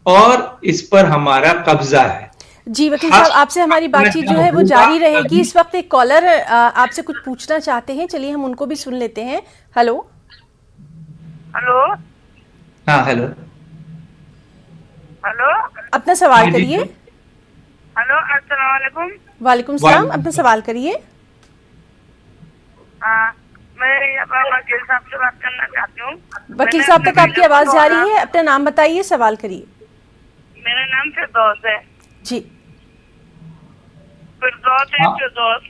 और इस पर हमारा कब्जा है। जी वकील साहब, आपसे हमारी बातचीत जो है वो जारी रहेगी। इस वक्त एक कॉलर आपसे कुछ पूछना चाहते हैं, चलिए हम उनको भी सुन लेते हैं। Hello hello. हाँ हेलो हेलो, अपना सवाल करिए। हेलो, अस्सलाम वालेकुम। वालेकुम सलाम, अपना सवाल करिए। मैं वकील साहब से बात करना चाहती हूँ। वकील साहब तक आपकी आवाज जा रही है, अपना नाम बताइए, सवाल करिए। मेरा नाम फिरदौस है जी। फिरदौस है। फिरदौस।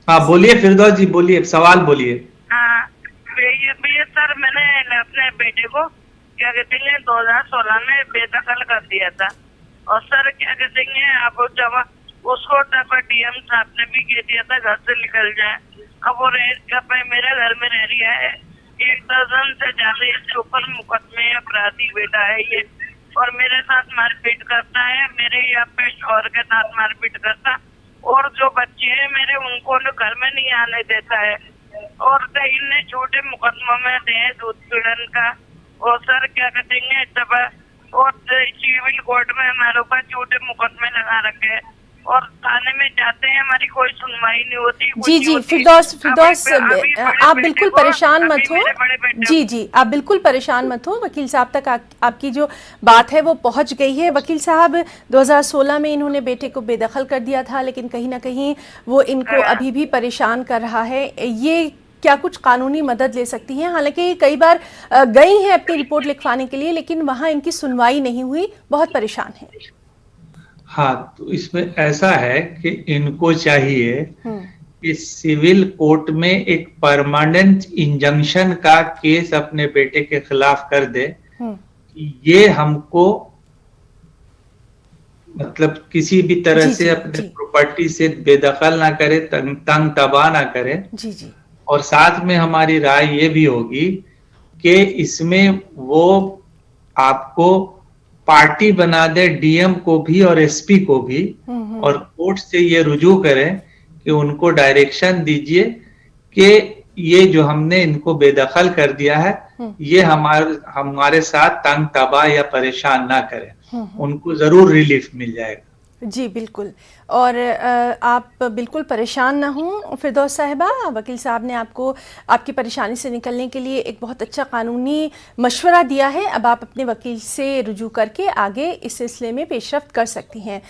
हाँ बोलिए फिरदौस जी, बोलिए, सवाल बोलिए। हाँ भैया सर, मैंने अपने बेटे को क्या कहते हैं 2016 में बेदखल कर दिया था और सर क्या कहते हैं अब जब उसको तब डीएम साहब ने भी कह दिया था घर से निकल जाए। अब वो मेरे घर में रह रही है, 1 दर्जन से ज्यादा इसके ऊपर मुकदमे अपराधी बेटा है ये, और मेरे साथ मारपीट करता है, मेरे यहाँ पे शौहर के साथ मारपीट करता, और जो बच्चे हैं मेरे उनको घर में नहीं आने देता है, और इनने छोटे मुकदमों में दहेज उत्पीड़न का और सर क्या कहते हैं तब और सिविल कोर्ट में हमारे ऊपर छोटे मुकदमे लगा रखे हैं और थाने में जाते हैं, हमारी कोई सुनवाई नहीं होती। जी फिरदौस आप बिल्कुल परेशान मत हो। जी आप बिल्कुल परेशान मत हो, वकील साहब तक आपकी जो बात है वो पहुंच गई है। वकील साहब 2016 में इन्होंने बेटे को बेदखल कर दिया था, लेकिन कहीं ना कहीं वो इनको अभी भी परेशान कर रहा है। ये क्या कुछ कानूनी मदद ले सकती हैं? हालांकि कई बार गई हैं अपनी रिपोर्ट लिखवाने के लिए, लेकिन वहां इनकी सुनवाई नहीं हुई, बहुत परेशान है। हाँ, तो इसमें ऐसा है कि इनको चाहिए कि सिविल कोर्ट में एक परमानेंट इंजंक्शन का केस अपने बेटे के खिलाफ कर दे कि ये हमको मतलब किसी भी तरह से अपने प्रॉपर्टी से बेदखल ना करे, तंग तबाह ना करे। और साथ में हमारी राय ये भी होगी कि इसमें वो आपको पार्टी बना दे, डीएम को भी और एसपी को भी, और कोर्ट से ये रुजू करें कि उनको डायरेक्शन दीजिए कि ये जो हमने इनको बेदखल कर दिया है ये हमारे साथ तंग तबाह या परेशान ना करें, उनको जरूर रिलीफ मिल जाएगा। जी बिल्कुल, और आप बिल्कुल परेशान ना हों फिरदौस साहिबा। वकील साहब ने आपको आपकी परेशानी से निकलने के लिए एक बहुत अच्छा कानूनी मशवरा दिया है। अब आप अपने वकील से रुजू करके आगे इस सिलसिले में पेशरफ्त कर सकती हैं।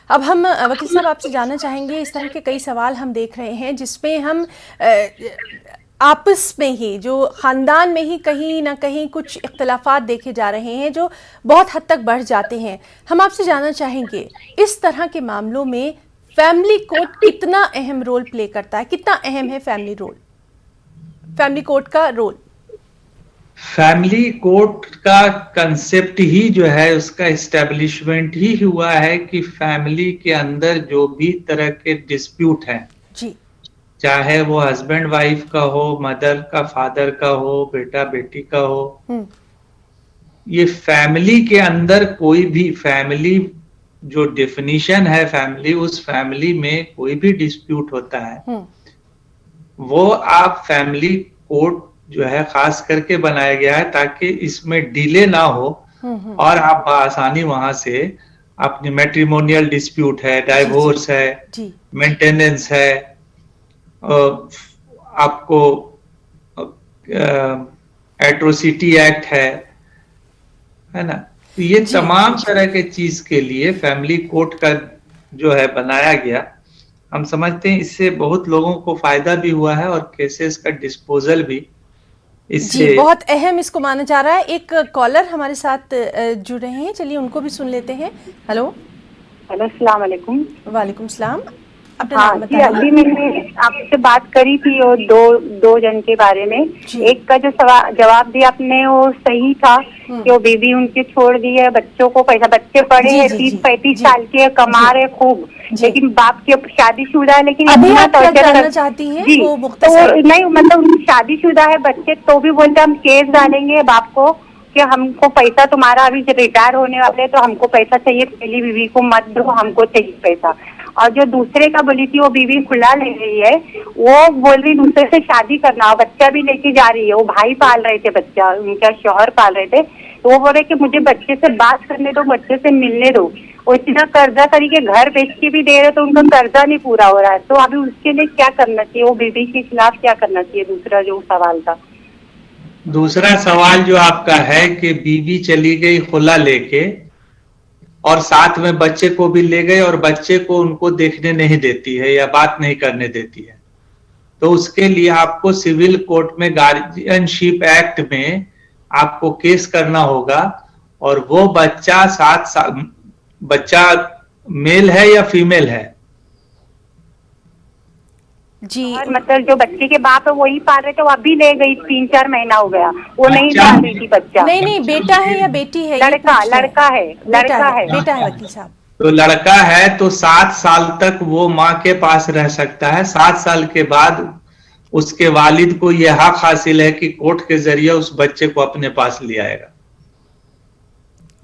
अब हम वकील साहब आपसे जानना चाहेंगे, इस तरह के कई सवाल हम देख रहे हैं जिसमें हम आपस में ही जो ख़ानदान में ही कहीं ना कहीं कुछ इख्तलाफात देखे जा रहे हैं जो बहुत हद तक बढ़ जाते हैं। हम आपसे जानना चाहेंगे इस तरह के मामलों में फैमिली कोर्ट कितना अहम रोल प्ले करता है, कितना अहम है फैमिली कोर्ट का रोल? फैमिली कोर्ट का कंसेप्ट ही जो है उसका एस्टेब्लिशमेंट ही हुआ है कि फैमिली के अंदर जो भी तरह के डिस्प्यूट हैं जी, चाहे वो हस्बैंड वाइफ का हो, मदर का फादर का हो, बेटा बेटी का हो, ये फैमिली के अंदर कोई भी फैमिली जो डेफिनेशन है फैमिली, उस फैमिली में कोई भी डिस्प्यूट होता है वो आप फैमिली कोर्ट जो है खास करके बनाया गया है ताकि इसमें डिले ना हो और आप आसानी वहां से अपनी मैट्रिमोनियल डिस्प्यूट है, डाइवोर्स है, मेंटेनेंस है, आपको एट्रोसिटी एक्ट है ना, तो ये तमाम तरह के चीज के लिए फैमिली कोर्ट का जो है बनाया गया। हम समझते हैं इससे बहुत लोगों को फायदा भी हुआ है और केसेस का डिस्पोजल भी इससे बहुत अहम इसको माना जा रहा है। एक कॉलर हमारे साथ जुड़ रहे हैं, चलिए उनको भी सुन लेते हैं। हेलो हेलो, अस्सलाम वालेकुम। वालेकुम सलाम। अपना हाँ नाम जी, अभी बताइए। मैंने आपसे बात करी थी और दो जन के बारे में। एक का जो जवाब दिया आपने वो सही था कि वो बीवी उनके छोड़ दी है, बच्चों को पैसा, बच्चे पढ़े हैं 30-35 साल के, कमा रहे खूब, लेकिन बाप की शादीशुदा है, लेकिन अभी इतना आप क्या टॉर्चर जानना चाहती हैं? जी, वो तो मुख्तसर नहीं मतलब शादीशुदा है बच्चे, तो भी बोलते हम केस डालेंगे बाप को कि हमको पैसा, तुम्हारा अभी रिटायर होने वाले तो हमको पैसा चाहिए, पहली बीवी को मत दो, हमको चाहिए पैसा। और जो दूसरे का बोली थी वो बीवी खुला ले रही है, वो बोल रही दूसरे से शादी करना, बच्चा भी लेके जा रही है। वो भाई पाल रहे थे बच्चा, उनका शौहर पाल रहे थे, तो वो बोल रहे कि मुझे बच्चे से बात करने दो, बच्चे से मिलने दो। वो इतना कर्जा करके घर बेच के भी दे रहे, तो उनका कर्जा नहीं पूरा हो रहा है। तो अभी उसके लिए क्या करना चाहिए, वो बीवी के खिलाफ क्या करना चाहिए? दूसरा जो सवाल था, दूसरा सवाल जो आपका है कि बीवी चली गई खुला लेके और साथ में बच्चे को भी ले गए और बच्चे को उनको देखने नहीं देती है या बात नहीं करने देती है, तो उसके लिए आपको सिविल कोर्ट में गार्जियनशिप एक्ट में आपको केस करना होगा। और वो बच्चा 7 साल, बच्चा मेल है या फीमेल है? जी, और मतलब जो बच्चे के बाप है वही पाल रहे थे, वो अभी ले गई, 3-4 महीना हो गया, वो नहीं पाल रही थी बच्चा। नहीं, बेटा है या बेटी है? लड़का है, बेटा है हाँ। वकील साहब। तो लड़का है तो 7 साल तक वो माँ के पास रह सकता है। 7 साल के बाद उसके वालिद को यह हक हासिल है कि कोर्ट के जरिए उस बच्चे को अपने पास ले आएगा।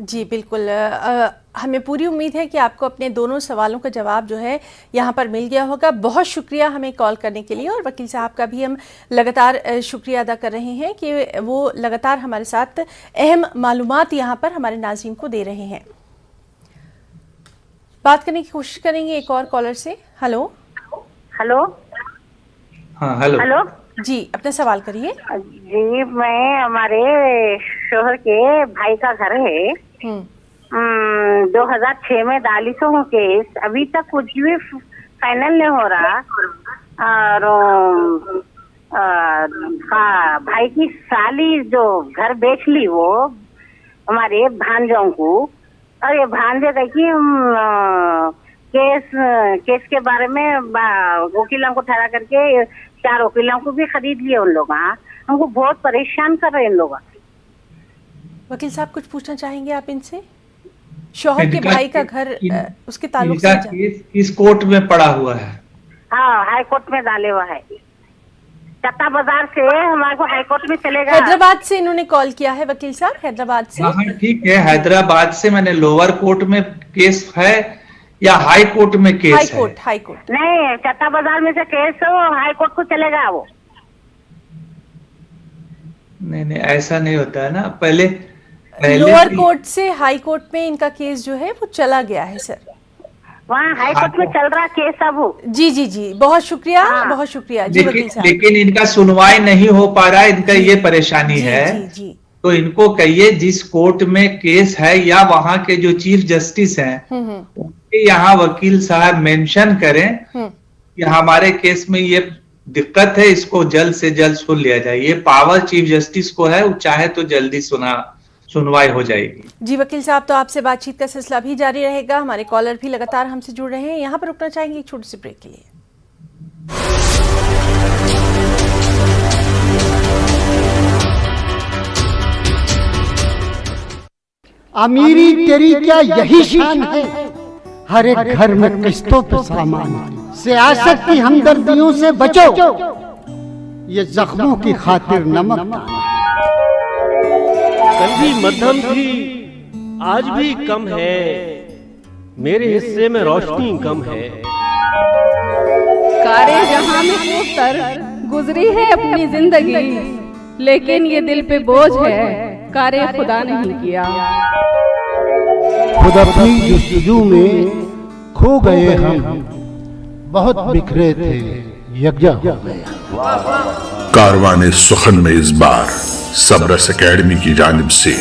जी बिल्कुल, हमें पूरी उम्मीद है कि आपको अपने दोनों सवालों का जवाब जो है यहाँ पर मिल गया होगा। बहुत शुक्रिया हमें कॉल करने के लिए, और वकील साहब का भी हम लगातार शुक्रिया अदा कर रहे हैं कि वो लगातार हमारे साथ अहम मालूमात यहाँ पर हमारे नाज़रीन को दे रहे हैं। बात करने की कोशिश करेंगे एक और कॉलर से। Hello hello. हाँ हेलो। हेलो जी, अपना सवाल करिए। जी, मैं हमारे शोहर के भाई का घर है, 2006 में डालिसों हूँ केस, अभी तक कुछ भी फाइनल नहीं हो रहा। और भाई की साली जो घर बेच ली वो हमारे भांजों को, और ये भांजे देखिए केस के बारे में वकीलों को ठहरा करके 4 वकीलों को भी खरीद लिया उन लोग। हाँ, हमको बहुत परेशान कर रहे हैं इन लोग। वकील साहब कुछ पूछना चाहेंगे आप इनसे? शौहर के भाई का घर उसके ताल्लुक से किस कोर्ट में पड़ा हुआ है? हाँ, हाई कोर्ट में डाले हुआ है। चत्ता बाजार से हमारे को हाई कोर्ट में चलेगा। हैदराबाद से इन्होंने कॉल किया है वकील साहब, हैदराबाद से। हाँ ठीक है, हैदराबाद से। मैंने लोअर कोर्ट में केस है या हाई कोर्ट में केस है? हाई कोर्ट नहीं, चत्ता बाजार में से केस हो, हाई कोर्ट को चलेगा वो। नहीं, ऐसा नहीं होता है ना। पहले लोअर कोर्ट से हाई कोर्ट में इनका केस जो है वो चला गया है सर। वहाँ हाई कोर्ट में चल रहा केस अब। जी, बहुत शुक्रिया। हाँ। बहुत शुक्रिया जी वकील साहब। लेकिन इनका सुनवाई नहीं हो पा रहा है, इनका ये परेशानी है। जी। तो इनको कहिए जिस कोर्ट में केस है या वहाँ के जो चीफ जस्टिस हैं उनके यहाँ वकील साहब मेंशन करें कि हमारे केस में ये दिक्कत है, इसको जल्द से जल्द सुन लिया जाए। ये पावर चीफ जस्टिस को है, वो चाहे तो जल्दी सुनवाई हो जाएगी। जी वकील साहब, तो आपसे बातचीत का सिलसिला भी जारी रहेगा। हमारे कॉलर भी लगातार हमसे जुड़ रहे हैं। यहाँ पर रुकना चाहेंगे एक छोटे से ब्रेक के लिए। अमीरी तेरी क्या यही शान है, हर एक घर में किस्तों पे सामान। सियासत की हमदर्दियों से बचो, ये जख्मों की खातिर नमक। कल भी मध्यम थी, आज भी कम है, मेरे हिस्से में रोशनी कम है। कारे जहां में कोतर गुजरी है अपनी जिंदगी, लेकिन ये दिल पे बोझ है, कारे खुदा नहीं किया। खुद अपनी जुस्तजू में खो गए हम, बहुत बिखरे थे यकजा हो गए। कारवाने सुखन में इस बार सबरस एकेडमी की जानिब से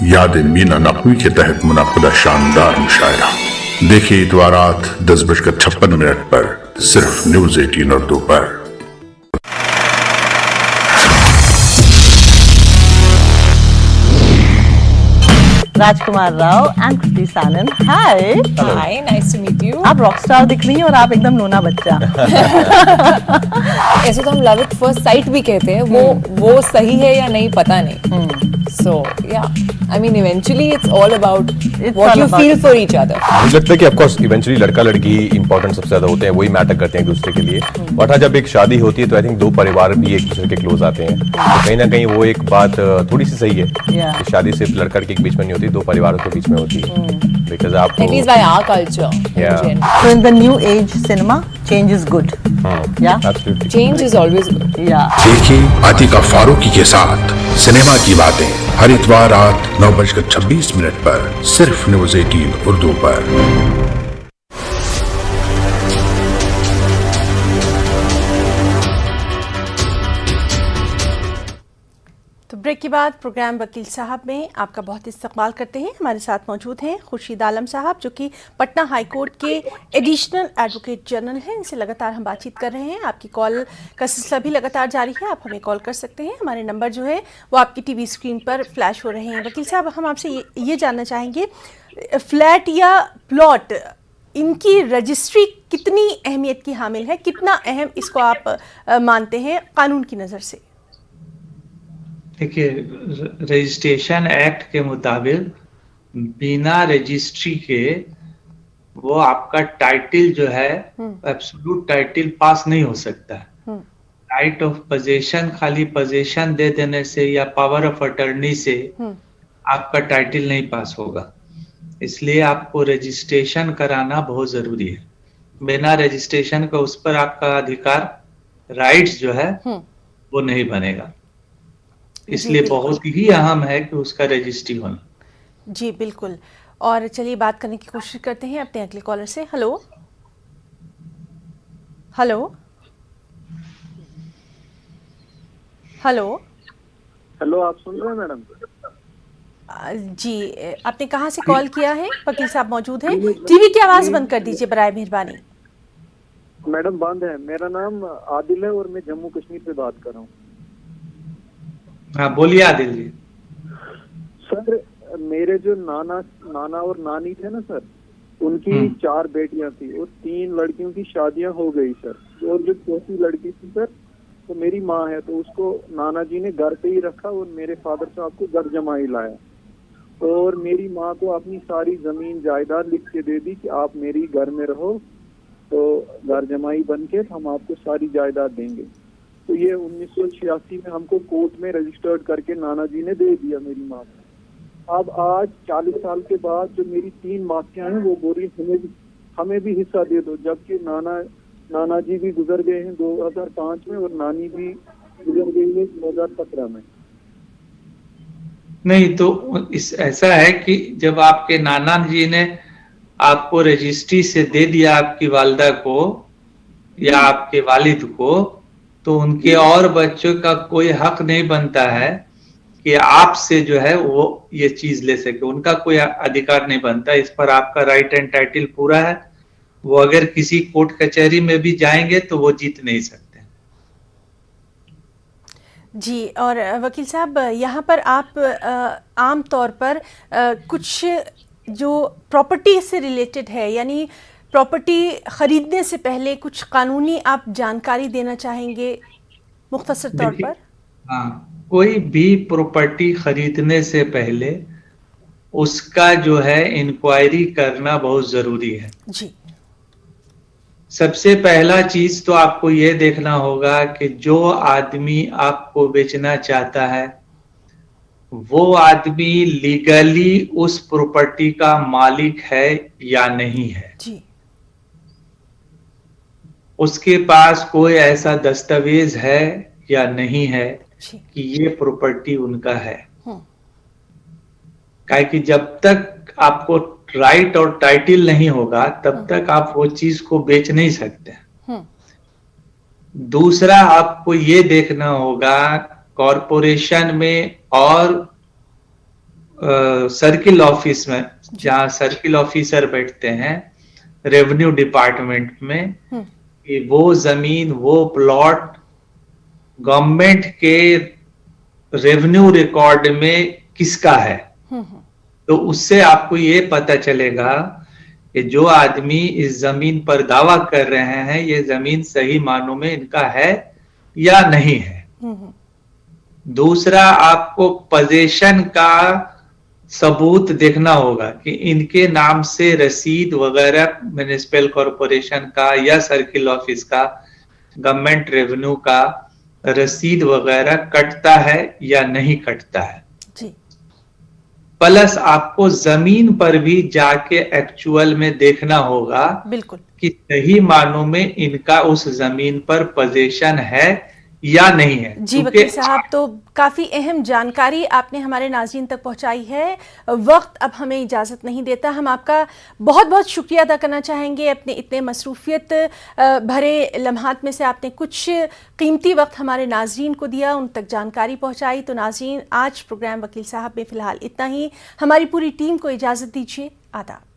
याद मीना नकवी के तहत मुनाफिदा शानदार मुशायरा। देखिए इतवारात 10:56 पर सिर्फ न्यूज़ 18 उर्दू पर। Rajkummar Rao and Kriti Sanon. Hi hi, nice to meet you. आप रॉकस्टार दिख रही हैं और आप एकदम नोना बच्चा। ऐसे तो हम लव एट फर्स्ट साइट भी कहते हैं, वो सही है या नहीं पता नहीं। सो या I mean eventually it's all about what you feel for each other. मुझे लगता है कि ऑफ कोर्स इवेंचुअली लड़का लड़की इंपॉर्टेंट सबसे ज्यादा होते हैं, वही मैटर करते हैं एक दूसरे के लिए। बट हाँ, जब एक शादी होती है तो आई थिंक दो परिवार भी एक दूसरे के क्लोज आते हैं। तो कहीं ना कहीं वो एक बात थोड़ी सी सही है कि शादी सिर्फ लड़का लड़की के बीच में नहीं होती, दो परिवारों के बीच में होती है। बिकॉज आप at least by our culture. So in the new age cinema, change is good. Yeah, absolutely. Change is always good. Yeah. देखिए आतिका फारूकी के साथ सिनेमा की बातें हर इतवार रात 9:26 पर सिर्फ न्यूज़ 18 उर्दू पर। तो ब्रेक के बाद प्रोग्राम वकील साहब में आपका बहुत इस्तकबाल करते हैं। हमारे साथ मौजूद हैं खुर्शीद आलम साहब, जो कि पटना हाई कोर्ट के एडिशनल एडवोकेट जनरल हैं। इनसे लगातार हम बातचीत कर रहे हैं। आपकी कॉल का सिलसिला भी लगातार जारी है, आप हमें कॉल कर सकते हैं। हमारे नंबर जो है वो आपकी टीवी स्क्रीन पर फ्लैश हो रहे हैं। वकील साहब, हम आपसे ये जानना चाहेंगे, फ्लैट या प्लॉट, इनकी रजिस्ट्री कितनी अहमियत की हामिल है, कितना अहम इसको आप मानते हैं कानून की नज़र से? देखिए, रजिस्ट्रेशन एक्ट के मुताबिक बिना रजिस्ट्री के वो आपका टाइटल जो है एब्सोल्यूट टाइटल पास नहीं हो सकता है। राइट ऑफ पोजेशन खाली पोजेशन दे देने से या पावर ऑफ अटर्नी से आपका टाइटल नहीं पास होगा। इसलिए आपको रजिस्ट्रेशन कराना बहुत जरूरी है। बिना रजिस्ट्रेशन का उस पर आपका अधिकार, राइट्स जो है वो नहीं बनेगा। इसलिए बहुत ही अहम है कि उसका रजिस्ट्री होना। जी बिल्कुल। और चलिए बात करने की कोशिश करते हैं अपने अगले कॉलर से। हेलो हेलो हेलो हेलो, आप सुन रहे हैं मैडम? जी, आपने कहाँ से कॉल किया है? वकील साहब मौजूद हैं। टीवी की आवाज बंद कर दीजिए बराए मेहरबानी। मैडम बंद है। मेरा नाम आदिल है और मैं जम्मू कश्मीर से बात कर रहा हूँ। हाँ बोलिए आदिल जी। सर, मेरे जो नाना और नानी थे ना सर, उनकी 4 बेटियां थी और 3 लड़कियों की शादियां हो गई सर। और जो चौथी लड़की थी सर, तो मेरी माँ है, तो उसको नाना जी ने घर पे ही रखा और मेरे फादर साहब को घर जमाई लाया। और मेरी माँ को अपनी सारी जमीन जायदाद लिख के दे दी कि आप मेरी घर में रहो, तो घर जमाई बन के हम आपको सारी जायदाद देंगे। तो ये 1986 में हमको कोर्ट में रजिस्टर्ड करके नाना जी ने दे दिया मेरी माँ को। अब आज 40 साल के बाद जो मेरी 3 मासियां हैं वो बोल रही हमें भी हिस्सा दे दो, जबकि नाना जी भी गुजर गए हैं 2005 में और नानी भी गुजर गई है 2017 में। नहीं तो ऐसा है कि जब आपके नाना जी ने आपको रजिस्ट्री से दे दिया आपकी वालिदा को या आपके वालिद को, तो उनके और बच्चों का कोई हक नहीं बनता है कि आपसे जो है वो ये चीज ले सके। उनका कोई अधिकार नहीं बनता। इस पर आपका राइट एंड टाइटल पूरा है। वो अगर किसी कोर्ट कचहरी में भी जाएंगे तो वो जीत नहीं सकते। जी, और वकील साहब, यहाँ पर आप आम तौर पर कुछ जो प्रॉपर्टी से रिलेटेड है, यानी प्रॉपर्टी खरीदने से पहले कुछ कानूनी आप जानकारी देना चाहेंगे मुख्तसर तौर पर? हाँ, कोई भी प्रॉपर्टी खरीदने से पहले उसका जो है इंक्वायरी करना बहुत जरूरी है। जी, सबसे पहला चीज तो आपको ये देखना होगा कि जो आदमी आपको बेचना चाहता है वो आदमी लीगली उस प्रॉपर्टी का मालिक है या नहीं है। जी, उसके पास कोई ऐसा दस्तावेज है या नहीं है कि ये प्रॉपर्टी उनका है। काहे कि जब तक आपको राइट और टाइटल नहीं होगा तब तक आप वो चीज को बेच नहीं सकते। दूसरा, आपको ये देखना होगा कॉरपोरेशन में और सर्किल ऑफिस में, जहाँ सर्किल ऑफिसर बैठते हैं रेवेन्यू डिपार्टमेंट में, कि वो जमीन, वो प्लॉट गवर्नमेंट के रेवेन्यू रिकॉर्ड में किसका है। तो उससे आपको ये पता चलेगा कि जो आदमी इस जमीन पर दावा कर रहे हैं ये जमीन सही मानों में इनका है या नहीं है। दूसरा, आपको पोजीशन का सबूत देखना होगा कि इनके नाम से रसीद वगैरह म्युनिसिपल कॉरपोरेशन का या सर्किल ऑफिस का, गवर्नमेंट रेवेन्यू का रसीद वगैरह कटता है या नहीं कटता है। प्लस आपको जमीन पर भी जाके एक्चुअल में देखना होगा बिल्कुल कि सही मानों में इनका उस जमीन पर पोजीशन है या नहीं है। जी वकील साहब, तो काफ़ी अहम जानकारी आपने हमारे नाज़रीन तक पहुंचाई है। वक्त अब हमें इजाज़त नहीं देता। हम आपका बहुत बहुत शुक्रिया अदा करना चाहेंगे। अपने इतने मसरूफियत भरे लम्हात में से आपने कुछ कीमती वक्त हमारे नाज़रीन को दिया, उन तक जानकारी पहुंचाई। तो नाज़रीन, आज प्रोग्राम वकील साहब में फ़िलहाल इतना ही। हमारी पूरी टीम को इजाज़त दीजिए। आदाब।